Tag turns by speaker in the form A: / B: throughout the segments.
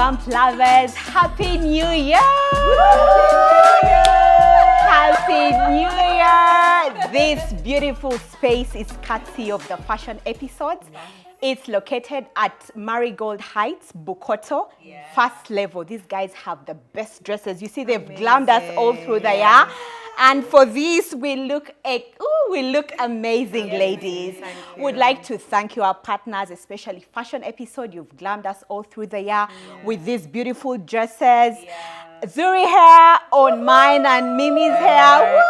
A: Bump lovers, Happy New Year! Happy New Year! This beautiful space is courtesy of the fashion episodes. It's located at Marigold Heights, Bukoto, first level. These guys have the best dresses. You see, they've glammed us all through the year. And for this, we look amazing, ladies. Would like to thank you, our partners, especially Fashion Episode. You've glammed us all through the year with these beautiful dresses. Zuri hair on mine and Mimi's hair.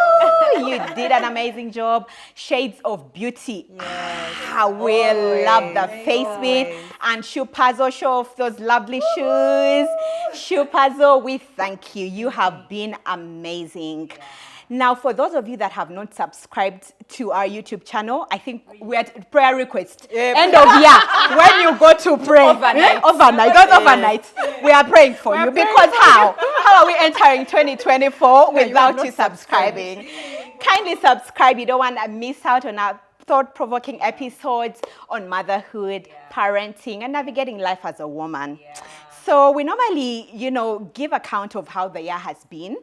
A: Woo! You did an amazing job. Shades of Beauty. We love the face bit. And Shoe Puzzle, show off those lovely shoes. Shoe Puzzle, we thank you. You have been amazing. Now, for those of you that have not subscribed to our YouTube channel, I think we're at prayer request. End of year, when you go to pray. Overnight. We are praying for you. Because how? How are we entering 2024 without you subscribing? Kindly subscribe. You don't want to miss out on our thought-provoking episodes on motherhood, parenting, and navigating life as a woman. So we normally, give account of how the year has been.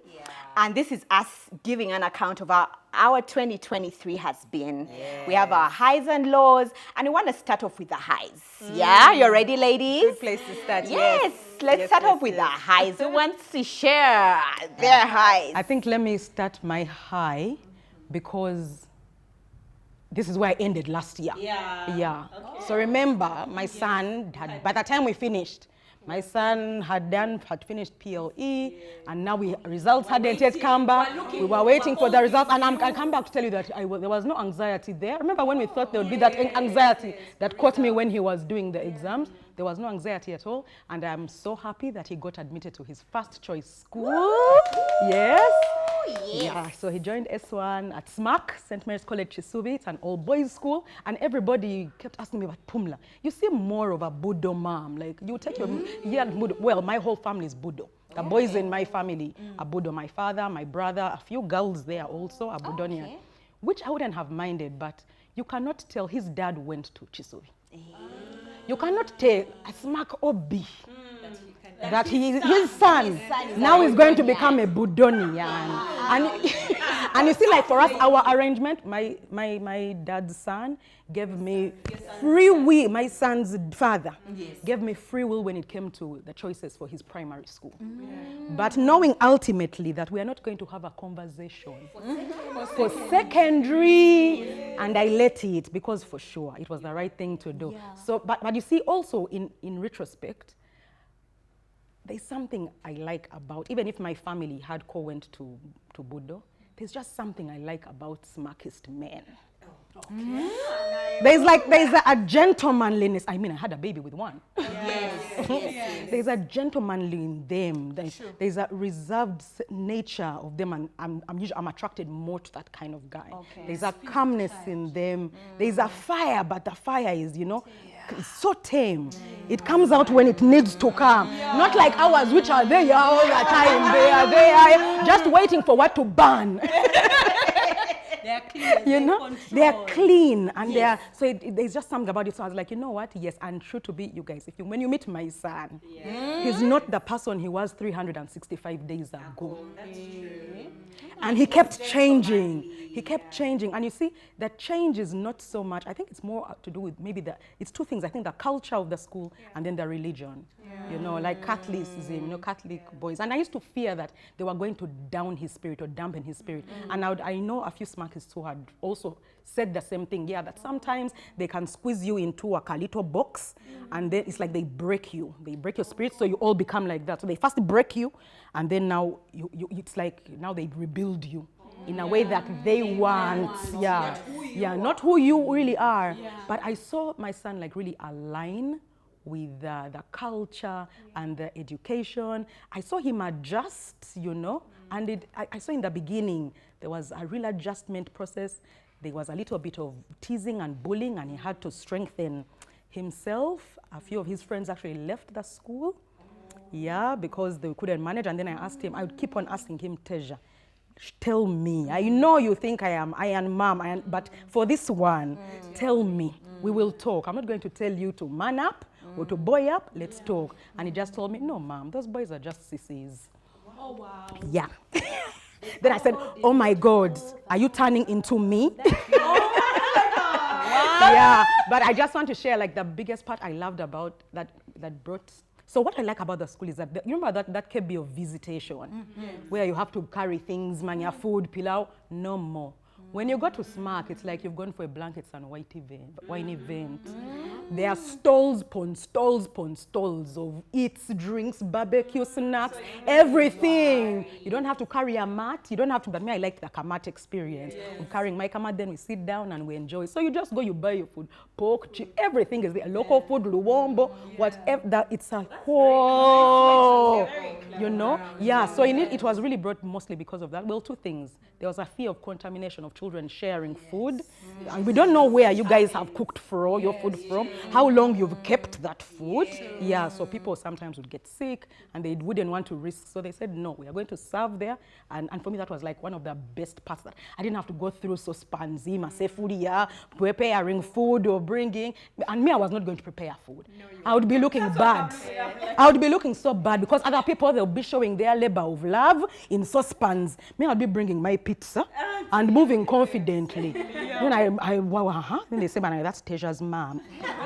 A: And this is us giving an account of how our 2023 has been. We have our highs and lows, and we want to start off with the highs. Yeah, you ready, ladies?
B: Good place to start.
A: Yes, let's start off with the highs. Who wants to share their highs?
B: I think let me start my high because this is where I ended last year. Yeah. Okay. So remember, my son had, by the time we finished, my son had finished PLE, and now results hadn't yet come back. We were waiting for the results, and I come back to tell you that there was no anxiety there. Remember when we thought there would be that anxiety that caught me when he was doing the exams? There was no anxiety at all, and I'm so happy that he got admitted to his first choice school. Yes. Yeah, so he joined S1 at SMAC, St. Mary's College, Chisubi. It's an all-boys school, and everybody kept asking me about Pumla. You seem more of a Budo mom. Like, you take your Budo. Well, my whole family is Budo. The boys in my family are Budo. My father, my brother, a few girls there also are Budonian, which I wouldn't have minded, but you cannot tell his dad went to Chisubi. You cannot tell a SMAC OB that his son now is going to become a Budonian. And you see, like for us, our arrangement, my dad's son gave me free will, my son's father gave me free will when it came to the choices for his primary school. But knowing ultimately that we are not going to have a conversation for secondary, and I let it because for sure it was the right thing to do. So, but you see also in retrospect, there's something I like about, even if my family hardcore went to Budo, there's just something I like about smarkest men. There's a gentlemanliness. I mean, I had a baby with one. There's a gentlemanly in them. There's a reserved nature of them, and I'm attracted more to that kind of guy. There's a calmness in them. There's a fire, but the fire is, it's so tame. It comes out when it needs to come. Not like ours, which are there all the time. They are just waiting for what to burn.
C: They are clean.
B: They are clean, and they are. So there's just something about it. So I was like, you know what? Yes, and true to be, you guys. When you meet my son, he's not the person he was 365 days ago.
C: That's true.
B: And he kept changing. He kept changing. And you see, that change is not so much, I think it's more to do with maybe it's two things. I think the culture of the school and then the religion. Like Catholicism, Catholic boys. And I used to fear that they were going to down his spirit or dampen his spirit. And I know a few smarkists who had also said the same thing. Yeah, that sometimes they can squeeze you into a little box, and then it's like they break you. They break your spirit, so you all become like that. So they first break you, and then now it's like now they rebuild you in a way that they want. Not who you really are. But I saw my son like really align with the culture and the education. I saw him adjust, and I saw in the beginning there was a real adjustment process. There was a little bit of teasing and bullying, and he had to strengthen himself. A few of his friends actually left the school, because they couldn't manage. And then I would keep on asking him, Teja, tell me. I know you think I am Iron Mom, but for this one, tell me. We will talk. I'm not going to tell you to man up or to boy up, let's talk. And he just told me, no, ma'am, those boys are just sissies.
C: Oh, wow.
B: Yeah. Then I said, oh my God, are you turning into me? Yeah, but I just want to share like the biggest part I loved about that brought. So what I like about the school is that, you remember that KB of visitation, where you have to carry things, mania food, pilau, no more. When you go to SMAC, it's like you've gone for a blankets and wine event. There are stalls upon stalls upon stalls of eats, drinks, barbecue, snacks, everything. You don't have to carry a mat. You don't have to, but me, I like the kamat experience. Of carrying my kamat, then we sit down and we enjoy. So you just go, you buy your food, pork, chip, everything is there. Local food, luwombo, whatever. It's a whole, you know? Yeah, so it was really brought mostly because of that. Well, two things. There was a fear of contamination of children sharing food. And we don't know where you guys have cooked your food from, how long you've kept that food. Yeah, so people sometimes would get sick and they wouldn't want to risk. So they said, no, we are going to serve there. And for me, that was like one of the best parts that I didn't have to go through preparing food or bringing. And me, I was not going to prepare food. I would be looking bad. I would be looking so bad because other people, they'll be showing their labor of love in saucepans. Me, I'll be bringing my pizza and moving confidently. Then then they say, man, that's Teja's mom.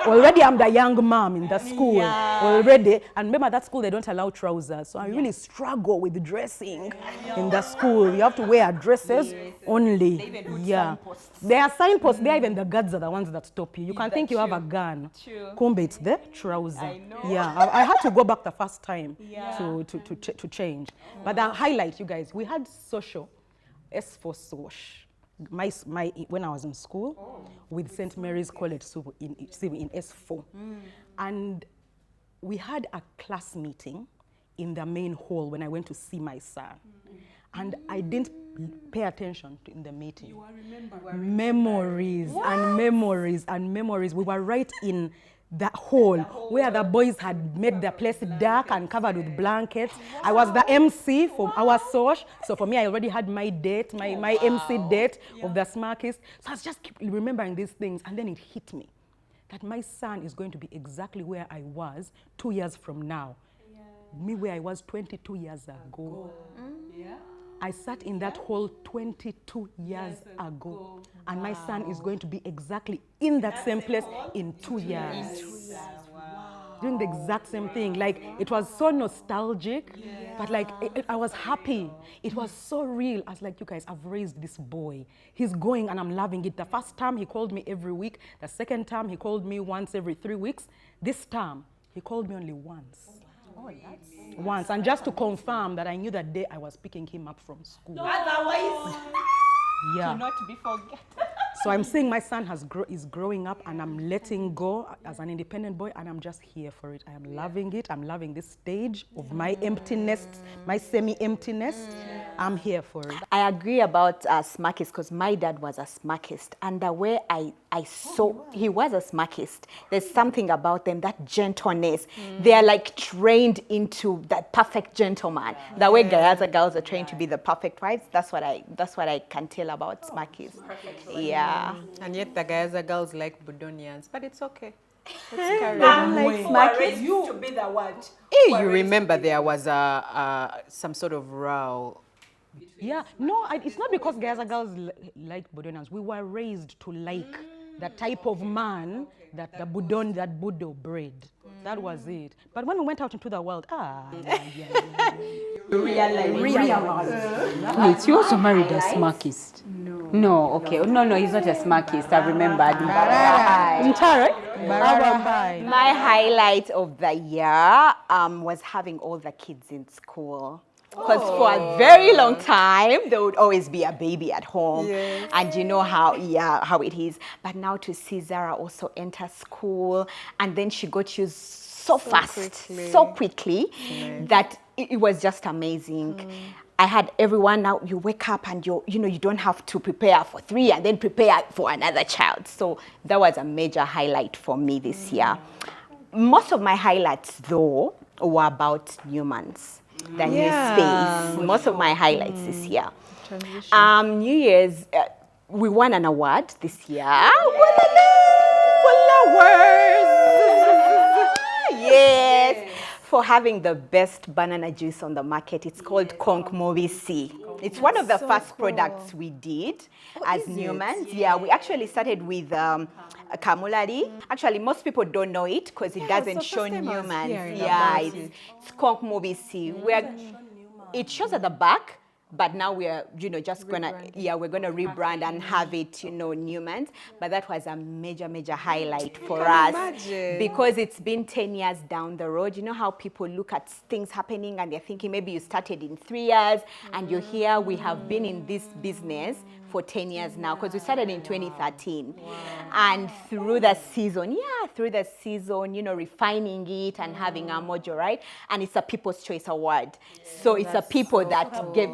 B: Already I'm the young mom in the school. Already. And remember that school, they don't allow trousers. So I really struggle with dressing in the school. You have to wear dresses only.
A: They even put signposts.
B: There are signposts. There, even the guards are the ones that stop you. You can think you have a gun. Kumbe, it's the trouser.
A: I know.
B: Yeah, I had to go back the first time to change. But the highlight, you guys, we had social, S for Sosh. When I was in school with St. Mary's College in S4. And we had a class meeting in the main hall when I went to see my son. And I didn't pay attention in the meeting.
C: You are remembering.
B: Memories and memories and memories. We were right in that hall where the boys had made the place dark and covered with blankets. I was the MC for our Sosh. So for me, I already had my date, my MC date of the Smarkist. So I was just keep remembering these things. And then it hit me that my son is going to be exactly where I was 2 years from now. Me where I was 22 years ago. I sat in that hall 22 years ago. And my son is going to be exactly in that same place in 2 years. Doing the exact same thing. Like, it was so nostalgic, but like, I was happy. It was so real. I was like, you guys, I've raised this boy. He's going and I'm loving it. The first time he called me every week. The second time he called me once every 3 weeks. This time, he called me only once. Once, and just to confirm that I knew that day I was picking him up from school.
A: Otherwise,
B: yeah.
A: not to be forgotten.
B: So I'm saying my son is growing up and I'm letting go as an independent boy and I'm just here for it. I am loving it. I'm loving this stage of my emptiness, my semi-emptiness. I'm here for it.
A: I agree about Smarkist because my dad was a Smarkist. And the way I saw, he was a Smarkist. There's something about them, that gentleness. They are like trained into that perfect gentleman. The way Gayaza girls are trained to be the perfect wives. That's what I can tell about Smarkist. Yeah.
D: And yet the guys are girls like Budonians, but it's okay.
A: You to be the one.
D: You remember there was some sort of row.
B: Yeah, no, it's not because Gaza girls like Budonians. We were raised to like the type of man that Budo bred. That was it. But when we went out into the world,
E: Wait, you also married a Smarkist? No, okay. No, he's not a Smarkist. I remembered.
A: My highlight of the year was having all the kids in school. Because for a very long time, there would always be a baby at home. Yes. And you know how it is. But now to see Zara also enter school, and then she got used so quickly, that it was just amazing. I had everyone, now you wake up and you don't have to prepare for 3 and then prepare for another child. So that was a major highlight for me this year. Most of my highlights, though, were about Newman's. The new space. Most of my highlights this year. New Year's, we won an award this year. Flowers. for having the best banana juice on the market. It's called Conk Mobi C. It's one of the first products we did as Newmans. Yeah, we actually started with Kamulari. Actually, most people don't know it because it doesn't show Newmans. Yeah, it's Conk Mobi C. It shows at the back. But now we're, just we're gonna rebrand and have it, Newmans. But that was a major, major highlight for us because it's been 10 years down the road. You know how people look at things happening and they're thinking maybe you started in 3 years and you're here. We have been in this business for 10 years now because we started in 2013. And through the season, refining it and having our mojo, right? And it's a People's Choice Award. So it's a people that gave,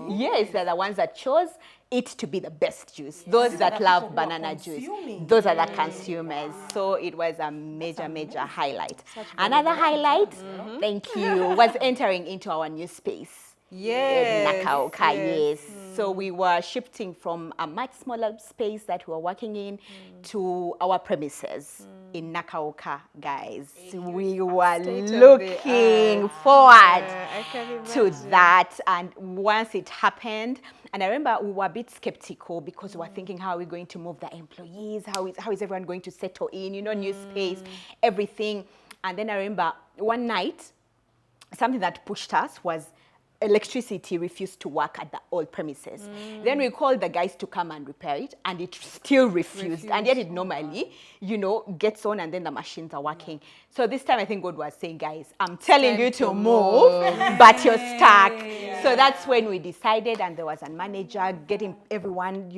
A: they're the ones that chose it to be the best juice. Those that love banana juice, those are the consumers. So it was a major, major highlight. Another highlight, thank you, was entering into our new space.
D: Yes.
A: Nakaoka, yes. So we were shifting from a much smaller space that we were working in to our premises in Nakaoka, guys. We were looking forward to that. And once it happened, and I remember we were a bit skeptical because we were thinking, how are we going to move the employees? How is everyone going to settle in? New space, everything. And then I remember one night, something that pushed us was electricity refused to work at the old premises. Then we called the guys to come and repair it, and it still refused. And yet it normally, gets on and then the machines are working. So this time I think God was saying, guys, I'm telling you to move, but you're stuck. So that's when we decided, and there was a manager getting everyone,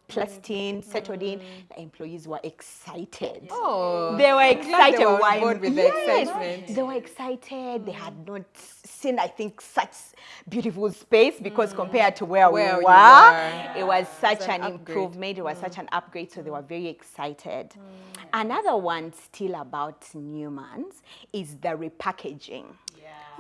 A: placed in, settled in. The employees were excited.
D: Oh,
A: they were excited.
D: They were on board with the excitement.
A: They were excited. They had not seen, I think, such beautiful space because compared to where we were, it was such an improvement. It was such an upgrade. So they were very excited. Another one still about Newmans is the repackaging.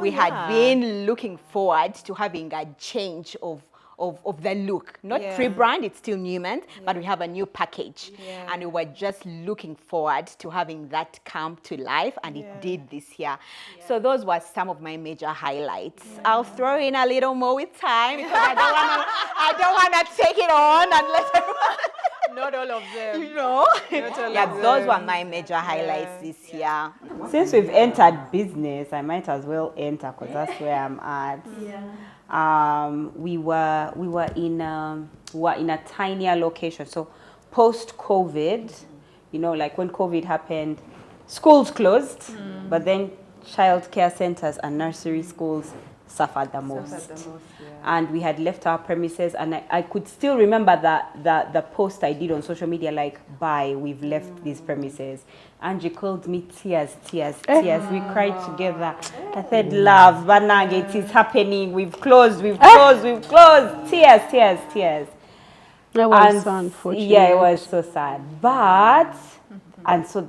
A: We had been looking forward to having a change of the look. Not rebrand, it's still Newmans, but we have a new package. And we were just looking forward to having that come to life, and it did this year. So those were some of my major highlights. I'll throw in a little more with time because I don't wanna take it on and let everyone.
D: Not all of them.
A: Those were my major highlights this year.
E: Since we've entered business, I might as well enter because that's where I'm at. We were in a tinier location. So post COVID, like when COVID happened, schools closed, but then childcare centers and nursery schools suffered the most. And we had left our premises, and I could still remember the post I did on social media, like, bye, we've left these premises. Angie called me, tears. We cried together. I said, love, Banag, it is happening. We've closed. Tears.
F: That was so unfortunate.
E: Yeah, it was so sad. But, and so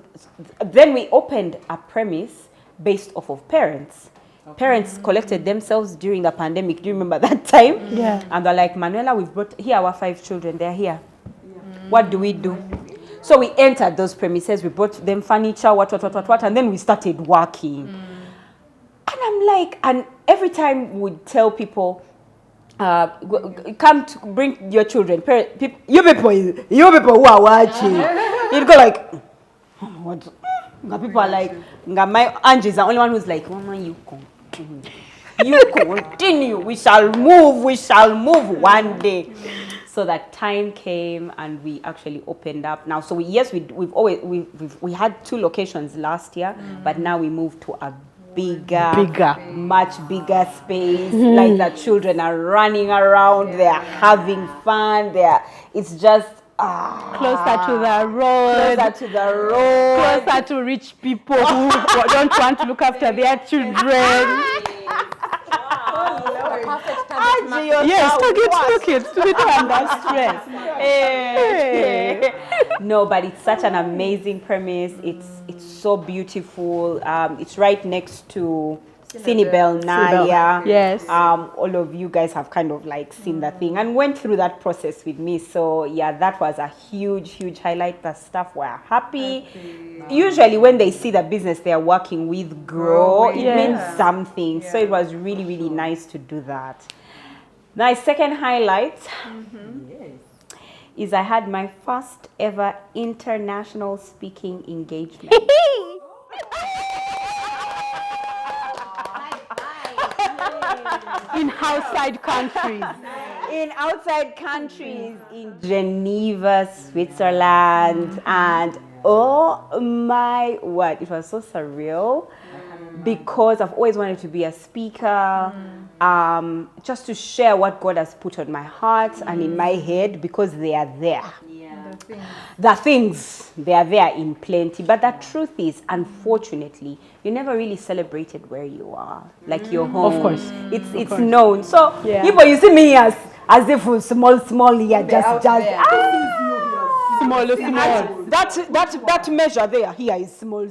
E: then we opened a premise based off of parents. Parents collected themselves during the pandemic. Do you remember that time?
F: Yeah.
E: And they're like, Manuela, we've brought here our 5 children. They're here. What do we do? So we entered those premises. We brought them furniture, what, and then we started working. And I'm like, and every time we'd tell people, come to bring your children. You people who are watching. You'd go like, what? People are like, my Angie is the only one who's like, Mama, you continue. You continue. We shall move one day. So that time came and we actually opened up now. So we had 2 locations last year, but now we moved to a bigger, much bigger space. Like the children are running around, they are having fun. It's just
F: closer to the road, closer to rich people who don't want to look after their children. Yes, took it to be under stress.
E: No, but it's such an amazing premise. It's so beautiful. It's right next to Cinebel, Naya.
F: Yes.
E: All of you guys have kind of like seen the thing and went through that process with me. So yeah, that was a huge highlight. The staff were happy. Usually when they see the business they are working with grow, it means something. So it was really nice to do that. My second highlight is I had my first ever international speaking engagement.
F: In outside countries.
E: In outside countries, in Geneva, Switzerland, and oh my word, it was so surreal because I've always wanted to be a speaker, just to share what God has put on my heart and in my head, because they are there. The things, they are there in plenty. But the truth is, unfortunately, you never really celebrated where you are, like your home.
F: Of course.
E: It's known. So, people, you see me as if we're small, here, just.
F: Small.
E: That measure there, here is small.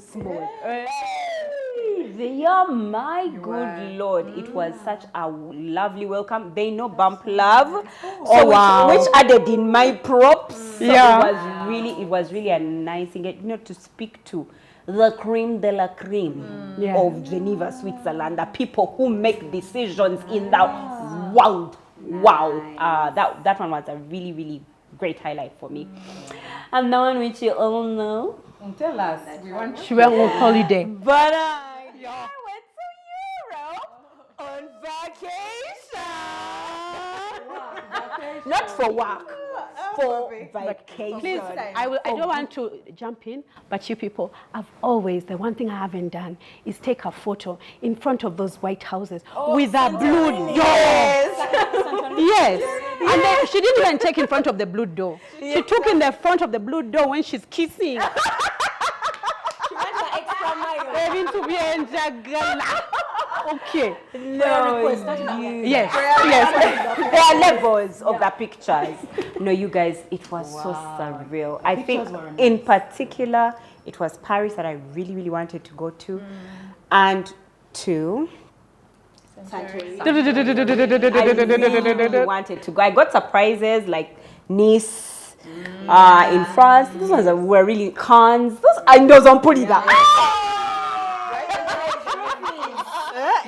E: Yeah, my good Lord, it was such a lovely welcome. They know Bump Love, so which added in my props. So it was really a nice thing, to speak to the creme de la creme of Geneva, Switzerland, the people who make decisions in the world. Wow, that one was a really great highlight for me. And the one which you all know.
D: Tell us.
F: She went on holiday.
E: But I went to Europe on vacation. Not for work, for vacation.
F: Please, I don't want to jump in, but you people, the one thing I haven't done is take a photo in front of those white houses with a blue door. Yes. And then she didn't even take in front of the blue door. She took in the front of the blue door when she's kissing. Okay.
E: No,
F: yes.
E: There are levels of the pictures. No, you guys, it was so surreal. I think in particular, it was Paris that I really wanted to go to. And to... I really wanted to go. I got surprises like Nice in France. Those ones were really cons. Those on Pulida.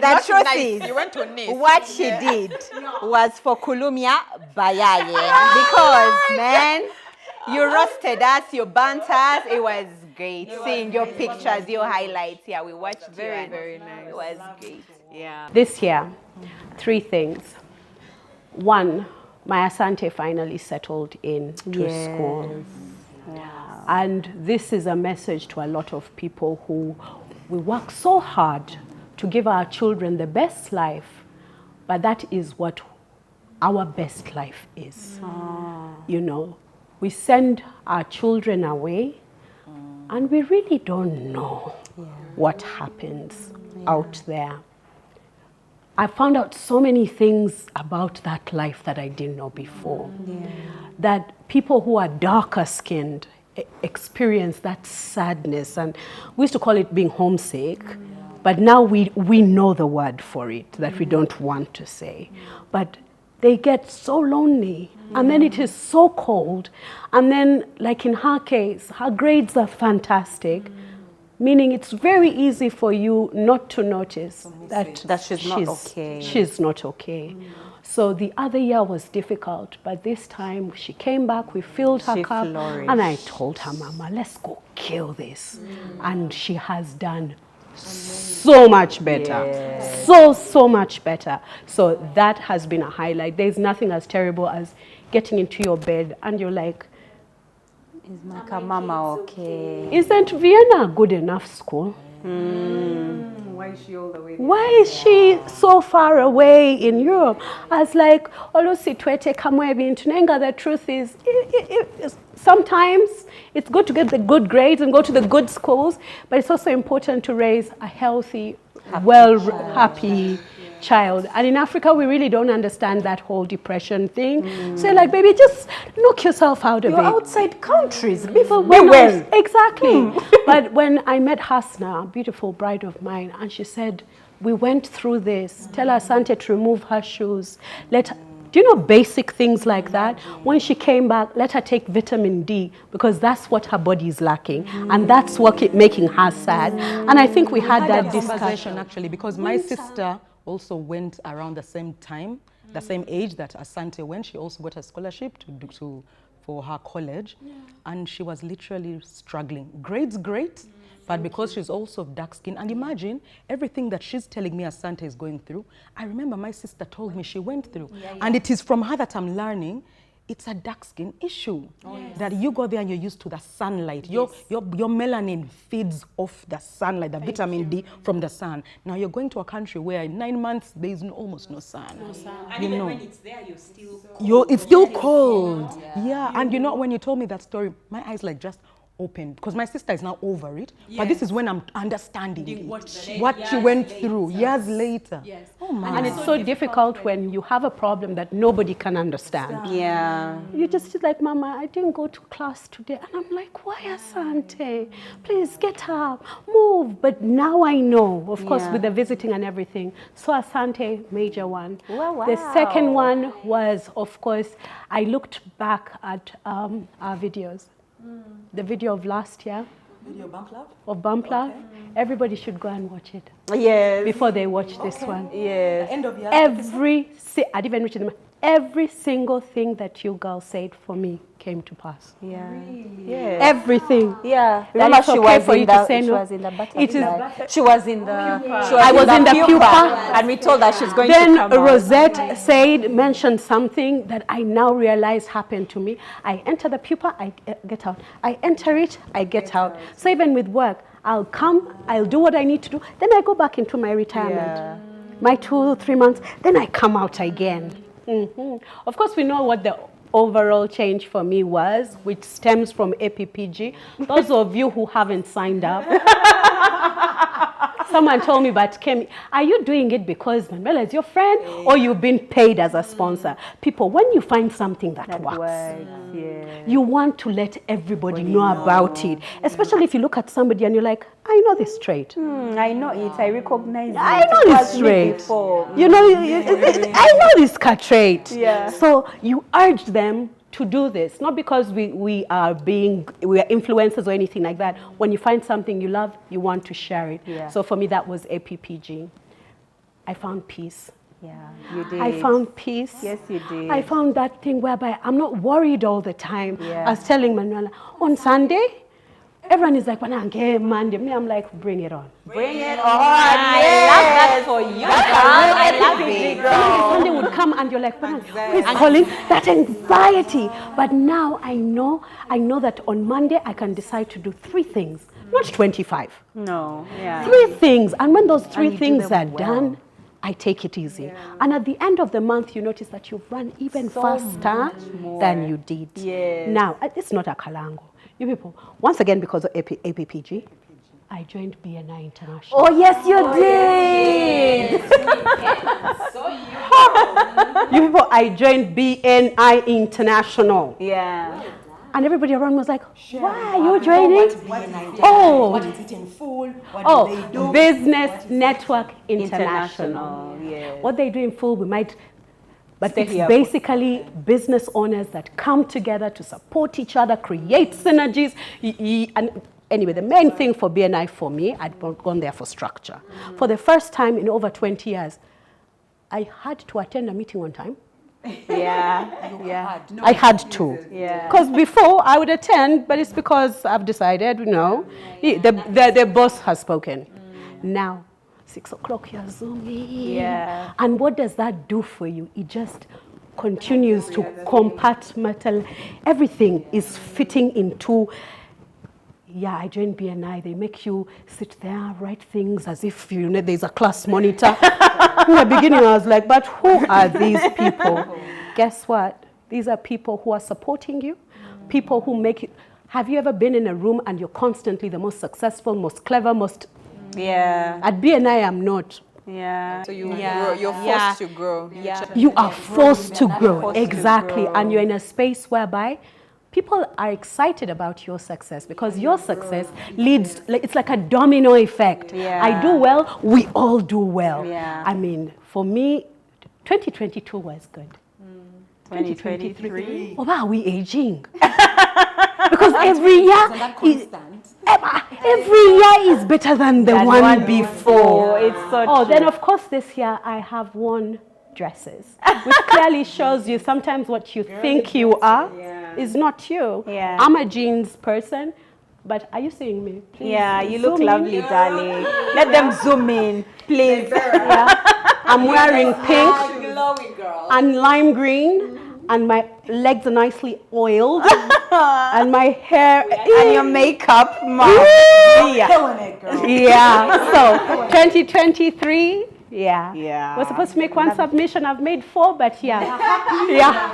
A: The truth is,
D: You went to Nice.
A: what she did was for Kulumia Bayaye. Because, man, you roasted us, you burnt us. It was great. Seeing your pictures, your highlights. Yeah, we watched
D: Very nice.
A: It was great.
D: Yeah.
F: This year, 3 things. 1, my Asante finally settled in to school.
E: Wow.
F: And this is a message to a lot of people who we work so hard to give our children the best life, but that is what our best life is. We send our children away and we really don't know what happens out there. I found out so many things about that life that I didn't know before. That people who are darker skinned experience that sadness, and we used to call it being homesick, but now we know the word for it that we don't want to say. But they get so lonely, and then it is so cold, and then like in her case, her grades are fantastic, meaning it's very easy for you not to notice that
E: she's not okay.
F: She's not okay. So the other year was difficult, but this time she came back, we filled her cup, and I told her, Mama, let's go kill this. And she has done so much better. So much better. So that has been a highlight. There's nothing as terrible as getting into your bed and you're like,
E: Is my mama okay?
F: isn't Vienna a good enough school?
D: Why is she all the way there?
F: Why is she so far away in Europe? I was like, Olositwete kamwebi intunenga. The truth is, sometimes it's good to get the good grades and go to the good schools, but it's also important to raise a healthy, happy child. And in Africa, we really don't understand that whole depression thing. So like, baby, just knock yourself out of it.
E: You're outside countries. People
F: Exactly. But when I met Hasna, a beautiful bride of mine, and she said, we went through this. Tell Asante to remove her shoes. Do you know basic things like that? When she came back, let her take vitamin D because that's what her body is lacking. And that's what making her sad. And I think we had that discussion.
B: Actually, because my sister also went around the same time, the same age that Asante went. She also got a scholarship for her college. And she was literally struggling. Grades great. But because she's also dark skin, and imagine everything that she's telling me Asante is going through, I remember my sister told me she went through. And it is from her that I'm learning it's a dark skin issue. That you go there and you're used to the sunlight. Your melanin feeds off the sunlight, the vitamin D from the sun. Now you're going to a country where in 9 months there is almost no sun.
E: And even when it's there, you're still
B: it's still cold. Yeah. And you know, when you told me that story, my eyes like just open because my sister is now over it, but this is when I'm understanding what she went through years later. Oh my.
F: And it's so difficult when you have a problem that nobody can understand.
E: Yeah.
F: You just like, Mama, I didn't go to class today. And I'm like, why, Asante? Please get up, move. But now I know, of course, with the visiting and everything. So Asante, major one.
E: Wow.
F: The second one was, of course, I looked back at our videos. The video of last year.
C: Video Bump Love?
F: Of Bump Love. Everybody should go and watch it.
E: Yes.
F: Before they watch this one.
E: Yes.
C: End of year.
F: I didn't even reach them. Every single thing that you girls said for me came to pass.
E: Yeah. Yeah.
F: Everything.
E: Yeah.
F: That
E: Remember
F: it's
E: she
F: okay
E: was
F: for
E: in
F: you
E: the
F: to say
E: she
F: no.
E: was in the butterfly.
F: It is.
E: She was in the
F: I was in the pupa.
E: and we told her she's going
F: Then
E: to come out.
F: Rosette mentioned something that I now realize happened to me. I enter the pupa, I get out. I enter it, I get out. So even with work, I'll come, I'll do what I need to do. Then I go back into my retirement. My 2-3 months, then I come out again. Of course, we know what the overall change for me was, which stems from APPG. Those of you who haven't signed up, someone told me, but Kemi, are you doing it because Manuela is your friend or you've been paid as a sponsor? People, when you find something that works, you want to let everybody know about it. Especially if you look at somebody and you're like, I know this trait.
E: I know it. I recognize it.
F: I know this trait. You know, I know this trait.
E: Yeah.
F: So you urge them to do this, not because we are influencers or anything like that. When you find something you love, you want to share it.
E: Yeah.
F: So for me, that was APPG. I found peace.
E: Yeah, you did.
F: I found peace.
E: Yes, you did.
F: I found that thing whereby I'm not worried all the time.
E: Yeah.
F: I was telling Manuela, on Sunday, everyone is like, Monday. Me, I'm like, bring it on.
E: Bring it on. I love that for you, girl. I love it, girl.
F: Sunday would come and you're like, who is calling? That anxiety. But now I know that on Monday I can decide to do 3 things, not 25.
E: No, yeah.
F: 3 things. And when those 3
E: you do
F: things
E: them
F: are done, I take it easy. And at the end of the month, you notice that you've run even faster than you did.
E: Yes.
F: Now, it's not a kalango. You people, once again, because of APPG, I joined BNI International.
E: Oh, yes, you did.
F: You people, I joined BNI International.
E: Yeah.
F: And everybody around was like, why are you joining?
C: What is it in full? What do they do?
F: Business Network International.
E: Yeah.
F: What they do in full, we might... But
E: Stay
F: it's
E: here.
F: basically business owners that come together to support each other, create synergies. And anyway, the main thing for BNI for me, I'd gone there for structure. For the first time in over 20 years, I had to attend a meeting on time.
E: Yeah.
F: I had to.
E: Yeah.
F: Because before I would attend, but it's because I've decided, the boss has spoken. Now, 6 o'clock, you're zooming.
E: Yeah.
F: And what does that do for you? It just continues to compartmentalize. Everything is fitting into, I joined BNI. They make you sit there, write things as if, there's a class monitor. In the beginning, I was like, but who are these people? Guess what? These are people who are supporting you, people who make it. Have you ever been in a room and you're constantly the most successful, most clever, most...
E: Yeah.
F: At BNI, I'm not.
E: Yeah.
D: So you're forced to grow.
E: Yeah.
F: You are forced to grow.
E: Forced to
F: Exactly.
E: grow.
F: And you're in a space whereby people are excited about your success because your success leads, it's like a domino effect.
E: Yeah.
F: I do well, we all do well.
E: Yeah.
F: I mean, for me, 2022 was good.
E: 2023.
F: Oh, wow, are we aging? Because every year, every year is better than the one before.
E: It's so
F: Oh,
E: true.
F: then of course this year I have worn dresses, which clearly shows you sometimes what you think you are is not you.
E: Yeah.
F: I'm a jeans person, but are you seeing me? Please
E: Yeah, you look
F: zoom in.
E: lovely, darling. Let them zoom in, please.
F: Yeah. I'm wearing pink
D: Glowy girl.
F: and lime green, and my legs are nicely oiled, and my hair
E: And your makeup, mom. Yeah.
C: Killing it, girl.
F: Yeah. So 2023. Yeah.
E: Yeah.
F: We're supposed to make one submission. I've made 4, but yeah. Yeah.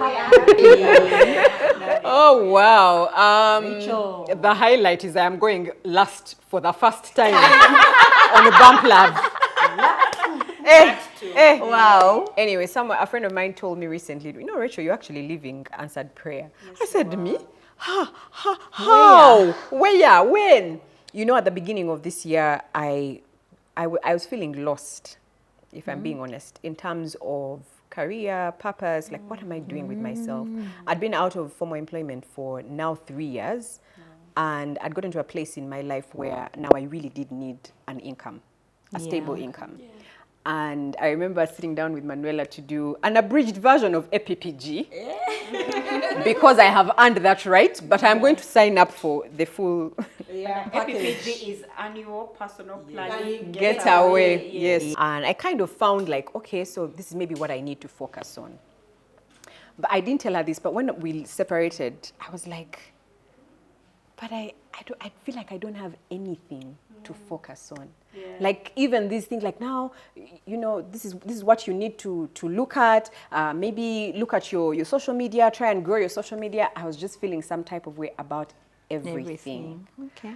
D: Oh, wow.
C: Rachel.
D: The highlight is I'm going last for the first time on a bump lab.
E: Wow.
D: Anyway, a friend of mine told me recently, you know, Rachel, you're actually living answered prayer. I said, me? How? Where? When? You know, at the beginning of this year, I was feeling lost, if I'm being honest, in terms of career, purpose, like what am I doing with myself? I'd been out of formal employment for now 3 years, and I'd gotten to a place in my life where now I really did need an income, a stable income. And I remember sitting down with Manuela to do an abridged version of APPG because I have earned that right, but I'm going to sign up for the full
E: APPG is annual personal planning.
D: get away. Yes. And I kind of found like, okay, so this is maybe what I need to focus on. But I didn't tell her this, but when we separated, I was like, but I feel like I don't have anything to focus on. Like even these things, like now, you know, this is what you need to look at. Maybe look at your social media, try and grow your social media. I was just feeling some type of way about everything.
E: Okay.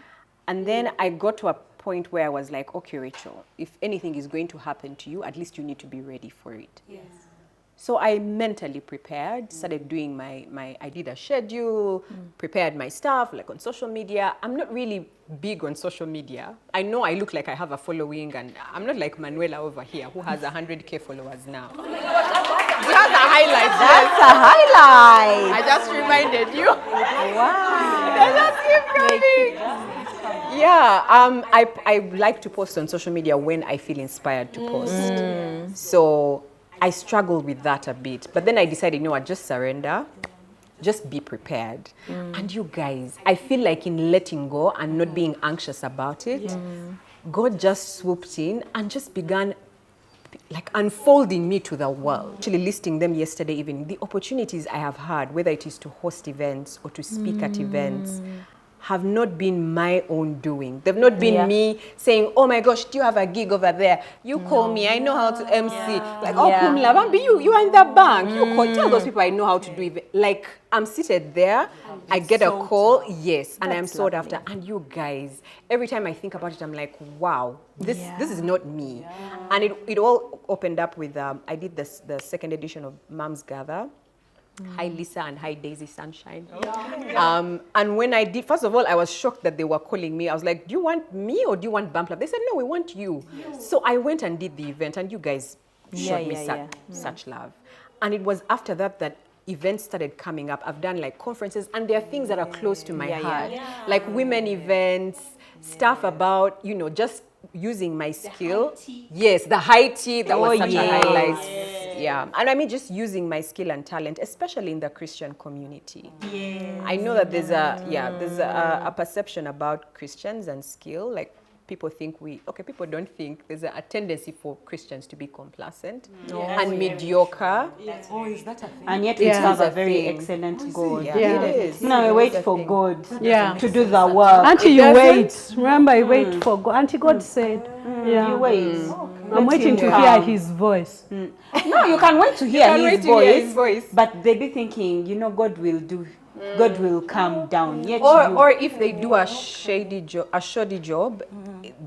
D: And then I got to a point where I was like, okay, Rachel, if anything is going to happen to you, at least you need to be ready for it. Yes. So I mentally prepared, started doing I did a schedule, prepared my stuff, like on social media. I'm not really big on social media. I know I look like I have a following, and I'm not like Manuela over here, who has 100K followers now. She has a highlight.
E: That's a highlight.
D: I just reminded you.
E: Wow.
D: Just keep going. Yeah, I like to post on social media when I feel inspired to post. So I struggled with that a bit, but then I decided, no, I just surrender, just be prepared. And you guys, I feel like in letting go and not being anxious about it, God just swooped in and just began like unfolding me to the world. Actually listing them yesterday even, the opportunities I have had, whether it is to host events or to speak at events, have not been my own doing. They've not been me saying, oh my gosh, do you have a gig over there? You call me, I know how to MC. Like, oh, Kumla, Bambi, you are in the bank. You call, tell those people I know how to do it. Like, I'm seated there, I get a call, yes, and I'm sought after. And you guys, every time I think about it, I'm like, wow, this is not me. And it all opened up with, I did the second edition of Moms Gather. Hi Lisa and hi Daisy Sunshine. And when I did, first of all, I was shocked that they were calling me. I was like, do you want me or do you want Bump Lab? They said, no, we want you. So I went and did the event, and you guys showed me such love. And it was after that events started coming up. I've done like conferences, and there are things that are close to my heart. Like women events, stuff about, you know, just using my skill. Yes, the high tea, that was such a highlight. Yeah, and I mean just using my skill and talent, especially in the Christian community. I know that there's a perception about Christians and skill, like people think people don't think there's a tendency for Christians to be complacent and mediocre.
C: Oh, is that a thing?
E: And yet we serve a very excellent God.
D: It is.
E: No, we wait for God
F: Yeah.
E: to do the work.
F: Until
D: It
F: you
D: doesn't-
F: wait. Remember, you wait for God. Until God said,
E: You wait.
F: I'm waiting to hear his voice.
E: No, you can wait to hear,
D: can
E: his,
D: wait to
E: voice,
D: hear his voice.
E: but they be thinking, you know, God will come down. Yet
D: Or if they do a shoddy job,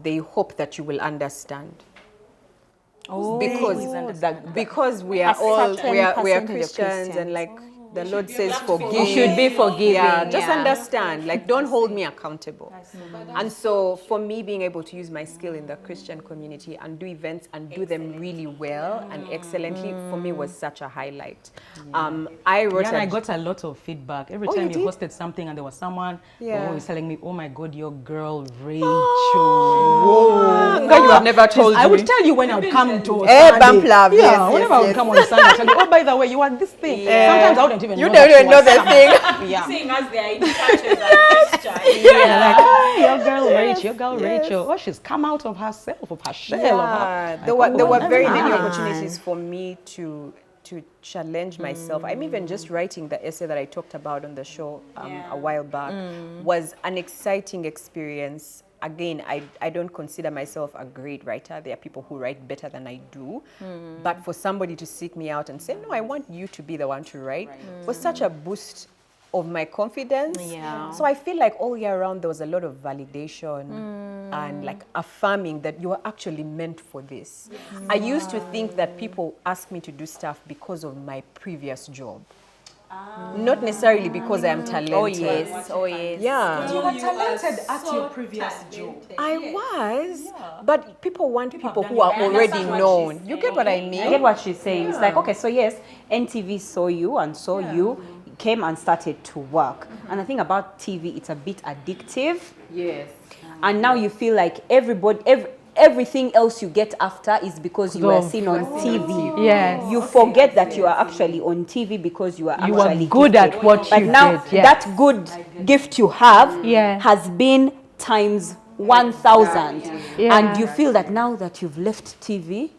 D: they hope that you will understand. Because we are all
A: certain
D: we are
A: percentage of
D: Christians, and
A: Christians.
D: like The Lord says forgive.
E: You should be forgiving.
D: Yeah, just understand. Like, don't hold me accountable. And so, for me, being able to use my skill in the Christian community and do events and do them really well and excellently, for me, was such a highlight. I wrote.
B: Yeah, and I got a lot of feedback every time
D: you
B: you
D: did?
B: hosted something, and there was someone
D: Yeah.
B: who was telling me, "Oh my God, your girl Rachel." Whoa.
D: God, you have never told
B: I
D: me.
B: would tell you when I would come to
D: Bump
B: Sunday.
D: Love,
B: Yeah,
D: yes,
B: whenever I would come on Sunday, I tell you, "Oh, by the way, you are this thing." Sometimes I wouldn't even
D: You
B: know
D: don't
B: that
D: even know
B: she was
D: the thing.
B: Yeah.
E: Seeing as they are in churches and Christians.
B: Yeah, like, oh, your girl Rachel, your girl Rachel. Oh, she's come out of herself, of her shell. Of
D: Yeah,
B: her,
D: there were
B: never
D: very many
B: mind.
D: opportunities for me to challenge myself. I'm even just writing the essay that I talked about on the show a while back. Was an exciting experience. Again, I don't consider myself a great writer. There are people who write better than I do. But for somebody to seek me out and say, no, I want you to be the one to write, was such a boost of my confidence.
A: Yeah.
D: So I feel like all year round there was a lot of validation and like affirming that you are actually meant for this. I used to think that people ask me to do stuff because of my previous job. Not necessarily because I am talented.
A: Oh yes.
D: Yeah.
C: You were talented at your previous job.
D: I was, but people want people who are already known. You get what I mean?
E: I get what she's saying. It's like, okay, so yes, NTV saw you and saw you, came and started to work. And the thing about TV, it's a bit addictive.
C: Yes.
E: And now you feel like everything else you get after is because you were seen on TV.
F: Yes.
E: You forget that you are actually on TV because you are
F: You are
E: actually
F: good
E: gifted.
F: at what
E: But
F: you
E: now
F: did. Yes.
E: that good gift you have
F: Yeah.
E: has been times 1,000.
F: Yeah.
E: And you feel that now that you've left TV,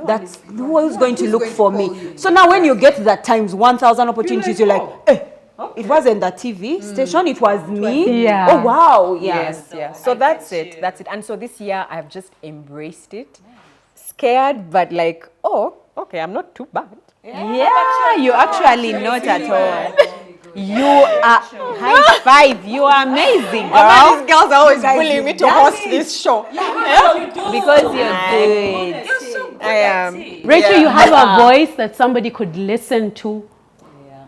E: that's who is going to look for me. So now when you get that times 1,000 opportunities, you're like, it wasn't the TV station, it was me.
F: Yeah.
E: Oh wow, yeah.
D: Yes, yes. So that's it. That's it. And so this year I've just embraced it. Scared, but like, oh, okay, I'm not too bad.
A: Yeah, you actually not at all. You are high five. You are amazing, girl.
D: These girls are always bullying me to host this show.
A: Because you're good.
D: I am.
F: Rachel, you have a voice that somebody could listen to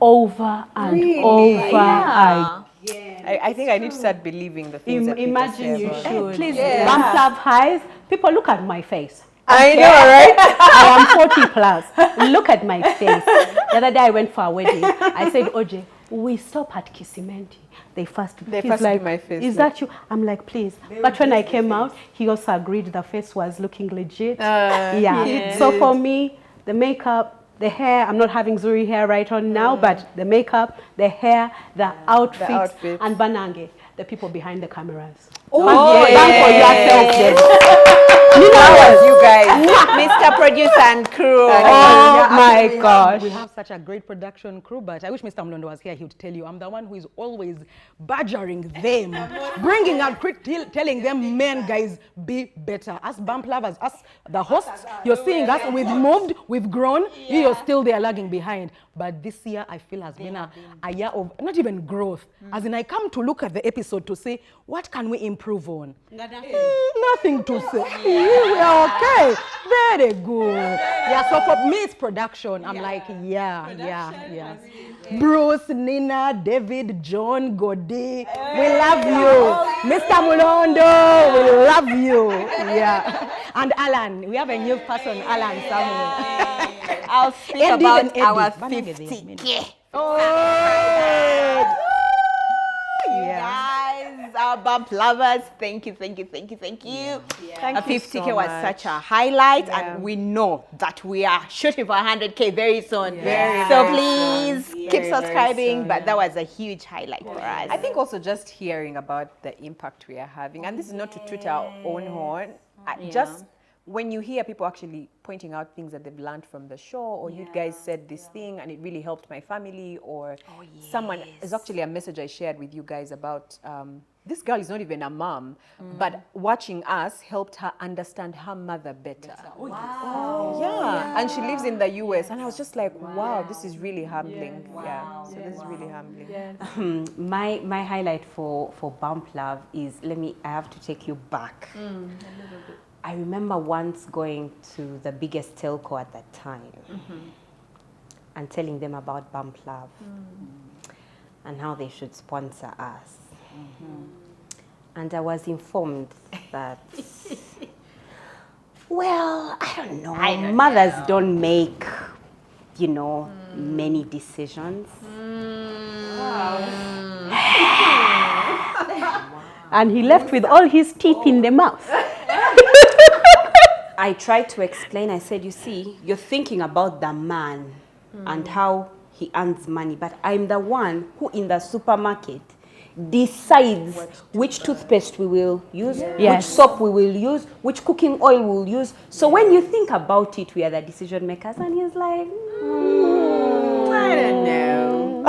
F: over and over.
D: I think I need to start believing the things that people
F: Imagine
D: say
F: you
D: about
F: should.
A: Please
F: Bump Love Highs. People, look at my face.
D: I know, right?
F: I am 40 plus. Look at my face. The other day I went for a wedding. I said, OJ, we stop at Kisimenti. They first
D: first
F: like,
D: do my face,
F: is that you? I'm like, please. But when I came out, he also agreed the face was looking legit. Yeah. So for me, the makeup, the hair, I'm not having Zuri hair right on now, but the makeup, the hair, the outfits, and Banange, the people behind the cameras. Thank for yourself then.
D: You guys.
A: Mr. Producer and crew.
F: Oh my gosh.
B: We have such a great production crew, but I wish Mr. Mlondo was here. He would tell you I'm the one who is always badgering them, bringing out, telling them, men, guys, be better. Us bump lovers, us the hosts, you're seeing us, we've moved, we've grown, you're still there lagging behind. But this year, I feel has been a year of not even growth. As in, I come to look at the episode to say, what can we improve on? Nothing to say. We are okay. Very good. Yeah, so for me, it's production. I'm like, yeah. Bruce, Nina, David, John, Godi, we love you. Mr. Mulondo, we love you. Yeah. And Alan, we have a new person, Alan somewhere.
A: I'll speak about our 50K.
B: Oh,
A: Guys, our bump lovers, thank you. A 50K was such a highlight, and we know that we are shooting for 100K very soon. So please keep subscribing. But that was a huge highlight for us.
D: I think also just hearing about the impact we are having, and this is not to toot our own horn, just when you hear people actually pointing out things that they've learned from the show, or you guys said this thing and it really helped my family, or someone, is actually a message I shared with you guys about, this girl is not even a mom, but watching us helped her understand her mother better. Yeah, and she lives in the US, and I was just like, wow, this is really humbling. Yeah, so this is really humbling.
E: My highlight for Bump Love is, I have to take you back. I remember once going to the biggest telco at that time. and telling them about Bump Love and how they should sponsor us. And I was informed that, well, I don't know, mothers don't make, you know, many decisions.
F: And he left with all his teeth in the mouth.
E: I tried to explain. I said, you see, you're thinking about the man and how he earns money, but I'm the one who in the supermarket decides which toothpaste we will use, which soap we will use, which cooking oil we will use. So when you think about it, we are the decision makers. And he's like,
D: I don't know.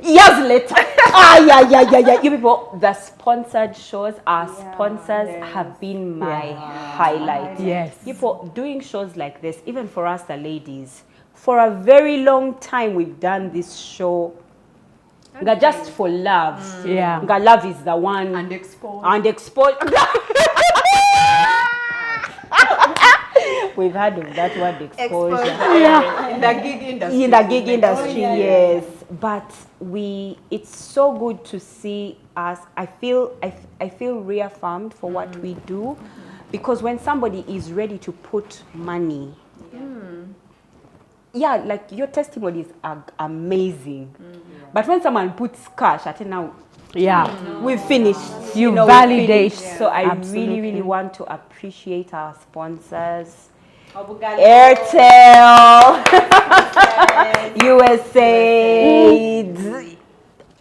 E: years later, you people, the sponsored shows, our sponsors have been my highlight.
F: Yes.
E: You people, doing shows like this, even for us the ladies, for a very long time we've done this show. Nga just for love.
F: Yeah.
E: Nga love is the one.
D: And expose.
E: And expose. We've heard of that word, exposure.
D: In the gig industry.
E: In the gig industry, yes. But it's so good to see us. I feel reaffirmed for what we do, because when somebody is ready to put money, yeah, like your testimonies are amazing. But when someone puts cash, I think now, we've finished.
F: You
E: know,
F: validate.
E: So I
F: Absolutely.
E: really want to appreciate our sponsors. Airtel, USAID,